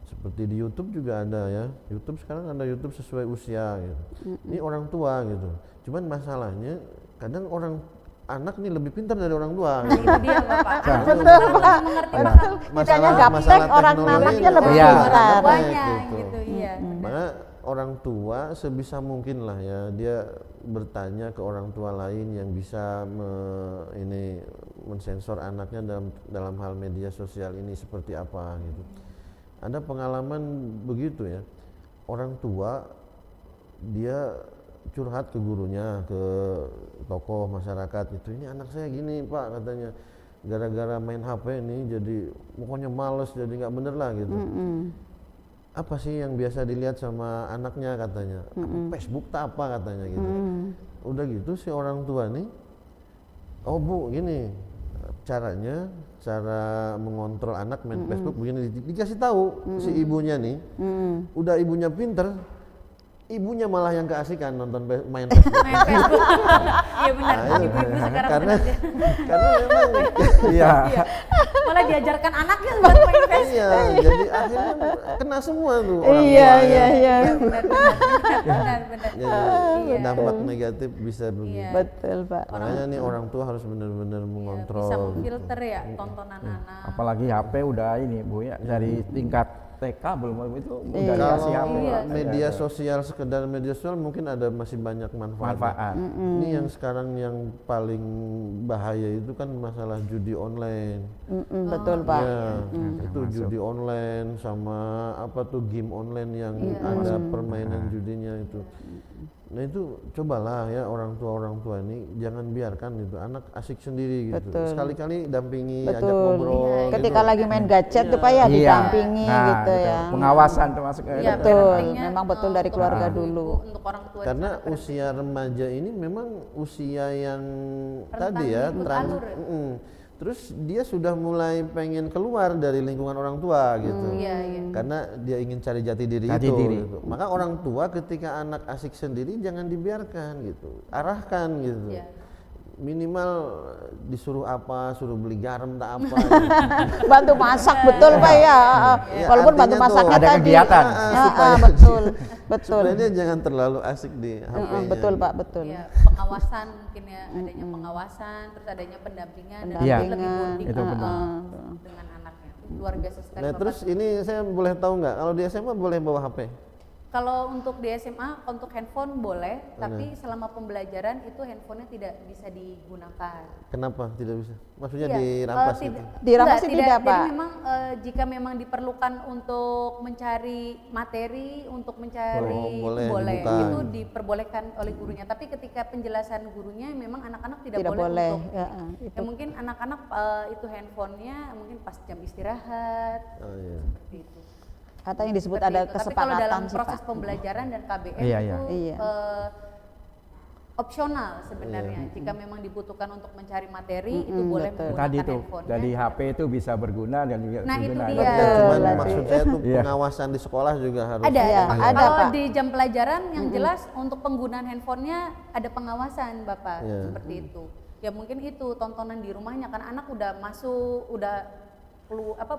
Seperti di YouTube juga ada ya. YouTube sekarang ada YouTube sesuai usia gitu. Ini orang tua gitu. Cuman masalahnya kadang anak nih lebih pintar dari orang tua. Itu dia Bapak. Betul Pak. Masalah gaptek, orang anaknya lebih pintar. Gitu, iya. Maka orang tua sebisa mungkin lah ya dia bertanya ke orang tua lain yang bisa mensensor anaknya dalam hal media sosial ini seperti apa gitu. Ada pengalaman begitu ya, orang tua dia curhat ke gurunya, ke tokoh masyarakat itu, ini anak saya gini Pak katanya, gara-gara main HP ini jadi pokoknya males, jadi nggak bener lah gitu. Apa sih yang biasa dilihat sama anaknya katanya, Facebook tak apa katanya gitu. Udah gitu si orang tua nih, oh Bu gini caranya, cara mengontrol anak main Facebook begini, dikasih tahu si ibunya nih, udah ibunya pinter, ibunya malah yang keasikan nonton main Facebook. Main Facebook. Iya benar, ibu-ibu sekarang karena memang Iya. malah diajarkan anaknya buat main Facebook. iya, jadi akhirnya kena semua tuh orang Iya, tua. iya. Benar. Jadi dampak negatif bisa begitu. Betul Pak. Makanya nih orang tua harus benar-benar mengontrol. Bisa memfilter ya tontonan anak. Apalagi HP udah ini Bu ya, dari tingkat TK belum itu udah Kalau dikasih HP. media sosial, sekedar media sosial mungkin ada masih banyak manfaat. Ini yang sekarang yang paling bahaya itu kan masalah judi online. Betul Pak. Ya, itu judi online sama apa tuh game online yang ada permainan judinya itu. Nah itu cobalah ya orang tua ini jangan biarkan itu anak asik sendiri gitu. Betul. Sekali-kali dampingi, ajak Betul. ngobrol. Ketika gitu. lagi main gadget tuh Pak ya, didampingi gitu ya. Pengawasan termasuk Iya, Betul, parentingnya, memang betul dari untuk keluarga ibu-ibu, dulu. Untuk orang tua. Karena di sana, usia remaja ini memang usia yang Rentan tadi ya, ikut alur ya? terus dia sudah mulai pengen keluar dari lingkungan orang tua gitu. Iya. Karena dia ingin cari jati diri Jati itu. diri. Gitu. Maka orang tua ketika anak asik sendiri jangan dibiarkan gitu, arahkan gitu. Iya. Minimal disuruh apa, suruh beli garam tak apa. Bantu masak betul Pak ya. Ya, Walaupun bantu artinya tuh masaknya ada tadi. kegiatan. Betul. Supaya dia jangan terlalu asik di HP-nya. Betul Pak, betul. Iya, pengawasan mungkin ya, adanya pengawasan, terus adanya pendampingan dan Iya. mungkin lebih bonding Itu benar. dengan anaknya. Luar biasa sekali. Nah Bapak. terus ini saya boleh tahu nggak, kalau di SMA boleh bawa HP? Kalau untuk di SMA, untuk handphone boleh, tapi selama pembelajaran itu handphonenya tidak bisa digunakan. Kenapa tidak bisa? Maksudnya Iya, dirampas gitu? Dirampas sih tidak, Pak. Jadi memang jika memang diperlukan untuk mencari materi, untuk mencari boleh, boleh, dibuka. itu diperbolehkan oleh gurunya. Tapi ketika penjelasan gurunya memang anak-anak tidak, Tidak boleh boleh, untuk ya, ya mungkin anak-anak itu handphonenya mungkin pas jam istirahat Oh, iya. seperti itu. Atau yang disebut Seperti ada itu. Tapi kalau dalam kesepakatan sih proses Pak. pembelajaran dan KBM Iya, itu iya. opsional sebenarnya. Jika memang dibutuhkan untuk mencari materi itu boleh betul. menggunakan Tadi tuh handphonenya. dari HP itu bisa berguna dan juga Nah, itu berguna. dia. Cuman berarti. maksud saya tuh Iya. pengawasan di sekolah juga harus. Ada, Iya, ada, kalau Pak. di jam pelajaran yang jelas untuk penggunaan handphonenya ada pengawasan Bapak, Iya. seperti itu. Ya mungkin itu tontonan di rumahnya kan anak udah masuk, udah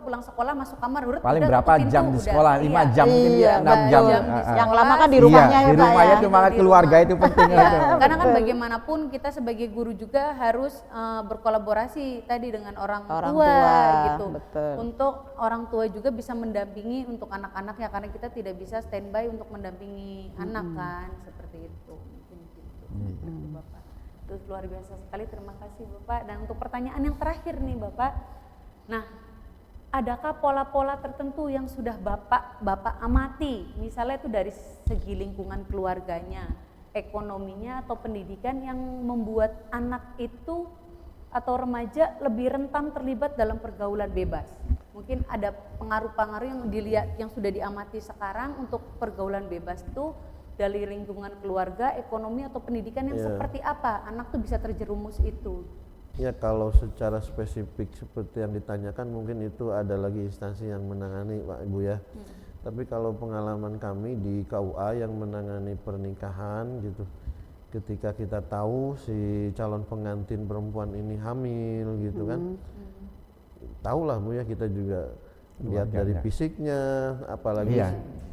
pulang sekolah masuk kamar udah Paling udah berapa tutup jam pintu, di sekolah? 5 jam mungkin Iya, ya, 6 jam. jam di Yang lama kan di Iya, rumahnya Iya, ya di Pak rumahnya ya. itu malah Di keluarga rumah. itu penting. Iya, itu. karena kan bagaimanapun kita sebagai guru juga harus berkolaborasi tadi dengan orang Orang tua, tua, gitu. betul. Untuk orang tua juga bisa mendampingi untuk anak-anaknya karena kita tidak bisa standby untuk mendampingi anak kan seperti itu. Mungkin gitu. Seperti itu, Bapak. Terus luar biasa sekali, terima kasih Bapak. Dan untuk pertanyaan yang terakhir nih Bapak. Nah, adakah pola-pola tertentu yang sudah Bapak amati, misalnya itu dari segi lingkungan keluarganya, ekonominya atau pendidikan yang membuat anak itu atau remaja lebih rentan terlibat dalam pergaulan bebas? Mungkin ada pengaruh-pengaruh yang dilihat, yang sudah diamati sekarang untuk pergaulan bebas itu dari lingkungan keluarga, ekonomi atau pendidikan yang seperti apa anak tuh bisa terjerumus itu? Ya kalau secara spesifik seperti yang ditanyakan mungkin itu ada lagi instansi yang menangani Pak Ibu ya. Tapi kalau pengalaman kami di KUA yang menangani pernikahan gitu, ketika kita tahu si calon pengantin perempuan ini hamil gitu kan, tahulah Bu ya, kita juga lihat dari fisiknya, apalagi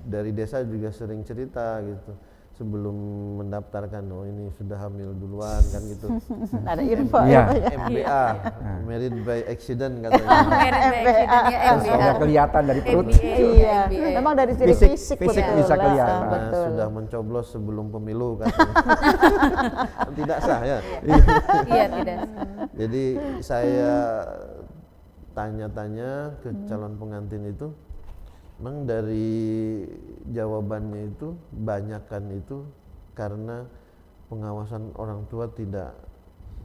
dari desa juga sering cerita gitu. Sebelum mendaftarkan, oh ini sudah hamil duluan kan gitu. Ada info Iya. MBA, married by accident katanya. Sudah kelihatan dari perut. Iya, memang dari ciri fisik, fisik betul. bisa kelihatan. Nah, Betul. sudah mencoblos sebelum pemilu katanya. Tidak sah ya. Iya, tidak. Jadi saya tanya-tanya ke calon pengantin itu, memang dari jawabannya itu banyakkan itu karena pengawasan orang tua tidak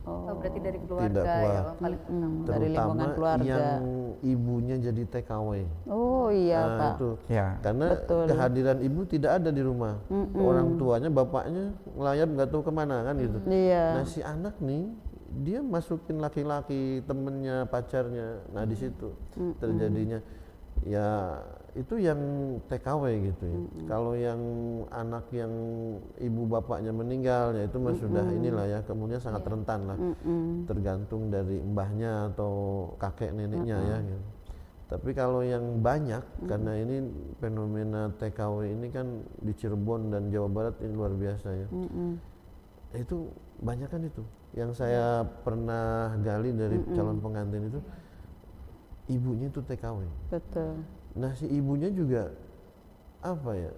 Oh, berarti dari keluarga tidak ya kuat. Bang, paling utama. Dari terutama lingkungan keluarga. yang ibunya jadi TKW. Oh iya Nah, Pak. itu Ya. karena Betul. kehadiran ibu tidak ada di rumah, orang tuanya bapaknya ngelayap nggak tahu kemana kan gitu. Iya. Nah si anak nih dia masukin laki-laki temennya pacarnya, nah di situ terjadinya ya itu yang TKW gitu ya. Kalau yang anak yang ibu bapaknya meninggal ya itu mah sudah inilah ya, kemudian sangat rentan lah, tergantung dari mbahnya atau kakek neneknya ya gitu. Tapi kalau yang banyak, karena ini fenomena TKW ini kan di Cirebon dan Jawa Barat ini luar biasa ya. Itu banyak kan itu. Yang saya pernah gali dari calon pengantin itu, ibunya itu TKW. Betul. Nah si ibunya juga apa ya?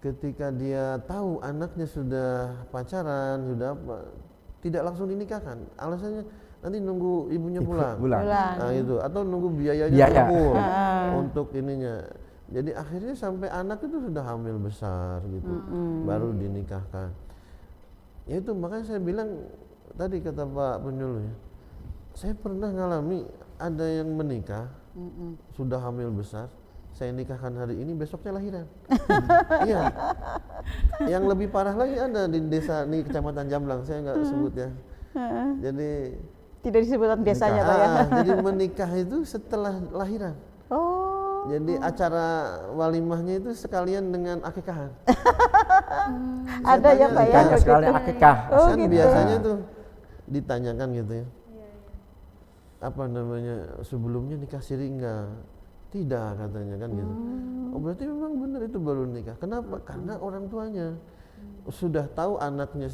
Ketika dia tahu anaknya sudah pacaran, sudah apa, tidak langsung dinikahkan. Alasannya nanti nunggu ibunya pulang. Nah itu, atau nunggu biayanya kumpul untuk ininya. Jadi akhirnya sampai anak itu sudah hamil besar gitu, baru dinikahkan. Ya itu makanya saya bilang tadi kata Pak Penyuluh ya, saya pernah ngalami ada yang menikah sudah hamil besar, saya nikahkan hari ini besoknya lahiran. Iya. Yang lebih parah lagi ada di desa nih Kecamatan Jamblang, saya nggak sebut ya. Jadi Tidak disebutkan desanya Pak ya. jadi menikah itu setelah lahiran. Oh. Jadi acara walimahnya itu sekalian dengan akikahan. Ada ya Pak ya. Nikahnya sekali begitu. akikah. Oh Kan gitu. biasanya tuh ditanyakan gitu ya. Apa namanya, sebelumnya nikah siri enggak? Tidak katanya kan gitu. Oh berarti memang benar itu baru nikah. Kenapa? Karena orang tuanya sudah tahu anaknya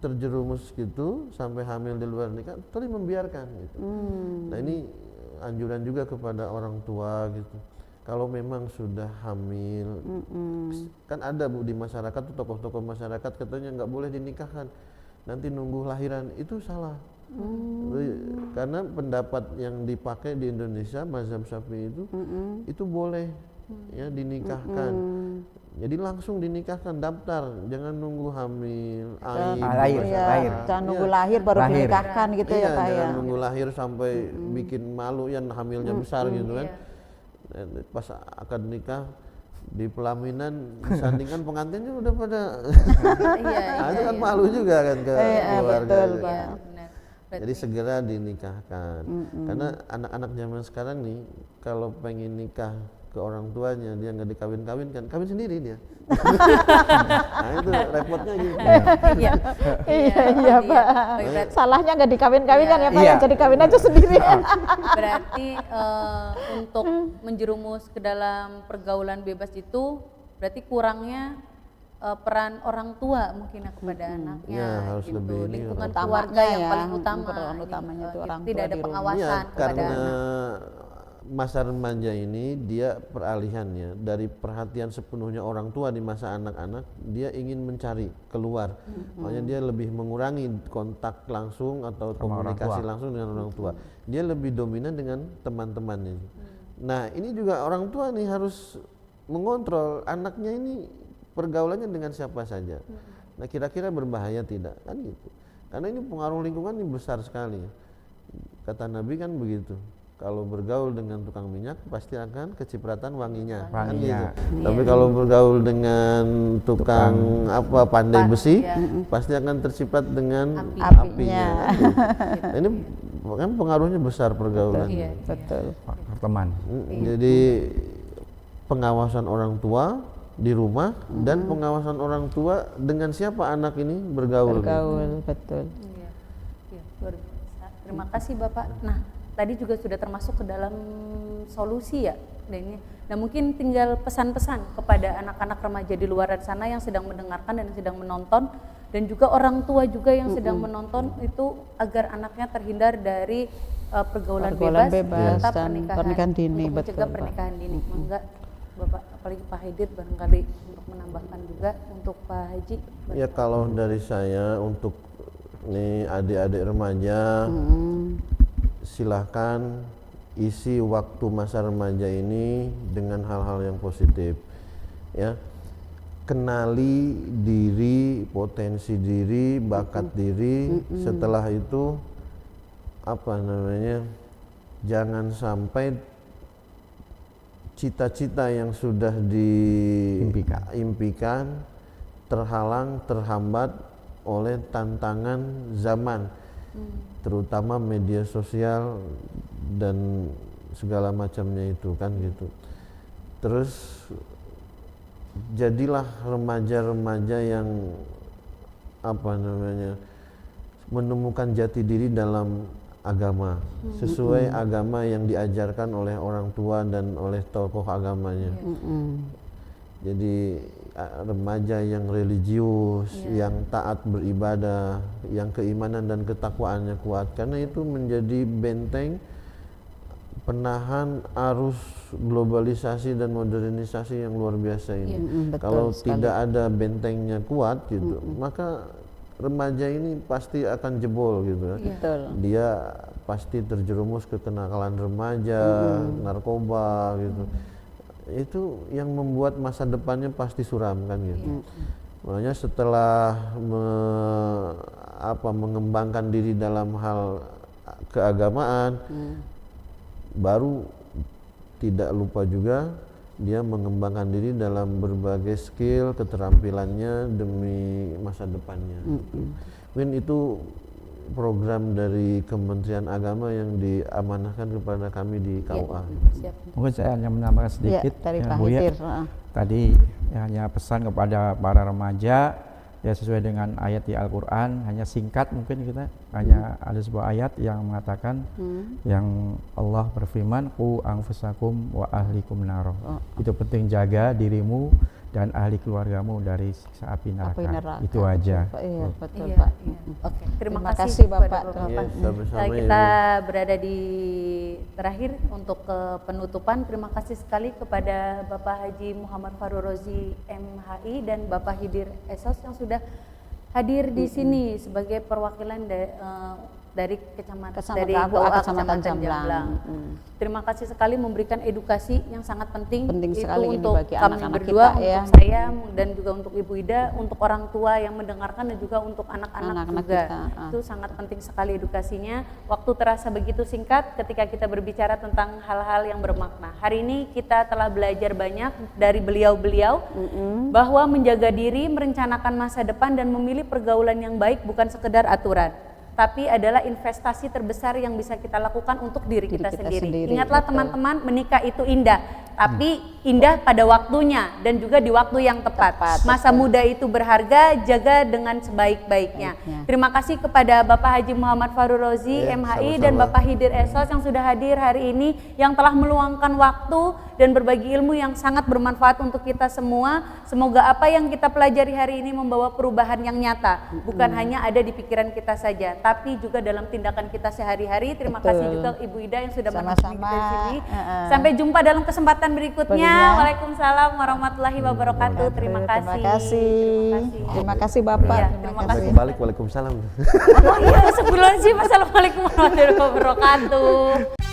terjerumus gitu sampai hamil di luar nikah, tapi membiarkan gitu. Nah ini anjuran juga kepada orang tua gitu. Kalau memang sudah hamil, kan ada Bu di masyarakat tuh, tokoh-tokoh masyarakat katanya nggak boleh dinikahkan, nanti nunggu lahiran, itu salah. Karena pendapat yang dipakai di Indonesia mazhab Syafi'i itu boleh ya dinikahkan. Jadi langsung dinikahkan, daftar, jangan nunggu hamil, lahir. Jangan nunggu lahir baru Lahir. dinikahkan gitu ya Pak ya. jangan nunggu lahir sampai bikin malu yang hamilnya besar gitu kan. Pas akan nikah di pelaminan disandingkan pengantinnya udah pada nah, itu kan malu juga kan ke keluarga. betul, gitu. Pak. Jadi segera dinikahkan. Karena anak-anak zaman sekarang nih kalau pengen nikah ke orang tuanya, dia nggak dikawin-kawinkan, kawin sendiri dia. Nah itu repotnya gitu. Iya Pak. Salahnya nggak dikawin-kawinkan ya Pak ya, jadi kawin aja sendiri. Berarti untuk menjerumus ke dalam pergaulan bebas itu berarti kurangnya peran orang tua mungkin kepada anaknya, Ya, harus gitu. lebih ini, Lingkungan utamanya keluarga yang ya, paling utama. peran utamanya itu orang tidak tua ada di rumah. pengawasan kepada karena anak. masa remaja ini dia peralihannya dari perhatian sepenuhnya orang tua di masa anak-anak, dia ingin mencari keluar. Makanya dia lebih mengurangi kontak langsung atau komunikasi langsung dengan orang tua. Dia lebih dominan dengan teman-temannya. Nah ini juga orang tua nih harus mengontrol anaknya ini pergaulannya dengan siapa saja. Nah kira-kira berbahaya tidak kan gitu. Karena ini pengaruh lingkungan ini besar sekali. Kata Nabi kan begitu. Kalau bergaul dengan tukang minyak pasti akan kecipratan wanginya. Kan gitu. Tapi kalau bergaul dengan tukang pandai besi pasti akan terciprat dengan apinya. Nah, ini kan pengaruhnya besar pergaulan. Betul. Teman. Jadi pengawasan orang tua di rumah dan pengawasan orang tua dengan siapa anak ini bergaul. Betul. Iya, luar biasa. Terima kasih Bapak. Nah, tadi juga sudah termasuk ke dalam solusi ya, dan mungkin tinggal pesan-pesan kepada anak-anak remaja di luar sana yang sedang mendengarkan dan sedang menonton, dan juga orang tua juga yang sedang menonton itu agar anaknya terhindar dari pergaulan bebas serta pernikahan dini, untuk mencegah pernikahan dini. Mangga Bapak, apalagi Pak Haidir barangkali untuk menambahkan juga untuk Pak Haji. Ya kalau dari saya untuk nih adik-adik remaja, silahkan isi waktu masa remaja ini dengan hal-hal yang positif, ya. Kenali diri, potensi diri, bakat diri. Setelah itu jangan sampai cita-cita yang sudah diimpikan terhalang, terhambat oleh tantangan zaman, terutama media sosial dan segala macamnya itu kan gitu. Terus jadilah remaja-remaja yang menemukan jati diri dalam agama, sesuai agama yang diajarkan oleh orang tua dan oleh tokoh agamanya. Jadi remaja yang religius, yang taat beribadah, yang keimanan dan ketakwaannya kuat, karena itu menjadi benteng penahan arus globalisasi dan modernisasi yang luar biasa ini. Kalau tidak ada bentengnya kuat gitu, maka remaja ini pasti akan jebol gitu. Dia pasti terjerumus ke kenakalan remaja, narkoba gitu. Itu yang membuat masa depannya pasti suram kan gitu. Makanya setelah mengembangkan diri dalam hal keagamaan, baru tidak lupa juga dia mengembangkan diri dalam berbagai skill, keterampilannya demi masa depannya. Mungkin itu program dari Kementerian Agama yang diamanahkan kepada kami di KUA. Mungkin saya hanya menambahkan sedikit, dari Pak Bu ya. Haidir. Tadi hanya pesan kepada para remaja, ya sesuai dengan ayat di Al-Quran, hanya singkat mungkin kita, hanya ada sebuah ayat yang mengatakan, yang Allah berfirman, qu anfusakum wa ahlikum naro. Itu penting, jaga dirimu dan ahli keluargamu dari siksa api neraka. Itu aja. Iya, betul Pak. Oke, terima kasih kepada Bapak. Bapak. Sama-sama Kita berada di terakhir untuk penutupan. Terima kasih sekali kepada Bapak Haji Muhammad Farul Rozi MHI dan Bapak Haidir Esos yang sudah hadir di sini sebagai perwakilan dari Kecamatan Jamblang. Terima kasih sekali memberikan edukasi yang sangat penting sekali itu ini untuk bagi kami anak-anak berdua, kita, ya. untuk saya dan juga untuk Ibu Ida, untuk orang tua yang mendengarkan dan juga untuk anak-anak juga. Itu sangat penting sekali edukasinya. Waktu terasa begitu singkat ketika kita berbicara tentang hal-hal yang bermakna. Hari ini kita telah belajar banyak dari beliau-beliau bahwa menjaga diri, merencanakan masa depan dan memilih pergaulan yang baik bukan sekedar aturan, tapi adalah investasi terbesar yang bisa kita lakukan untuk diri kita sendiri. Ingatlah teman-teman, menikah itu indah, tapi indah pada waktunya dan juga di waktu yang tepat. Masa muda itu berharga, jaga dengan sebaik-baiknya. Terima kasih kepada Bapak Haji Muhammad Farul Rozi MHI dan Bapak Haidir Esos yang sudah hadir hari ini, yang telah meluangkan waktu dan berbagi ilmu yang sangat bermanfaat untuk kita semua. Semoga apa yang kita pelajari hari ini membawa perubahan yang nyata, bukan hanya ada di pikiran kita saja, tapi juga dalam tindakan kita sehari-hari. Terima kasih juga Ibu Ida yang sudah menemani kita di sini. Sampai jumpa dalam kesempatan berikutnya. Waalaikumsalam warahmatullahi wabarakatuh. Terima kasih. Terima kasih Bapak. Ya, terima kasih. kasih. Balik, waalaikumsalam. Oh iya, sebelum sih. Assalamualaikum warahmatullahi wabarakatuh.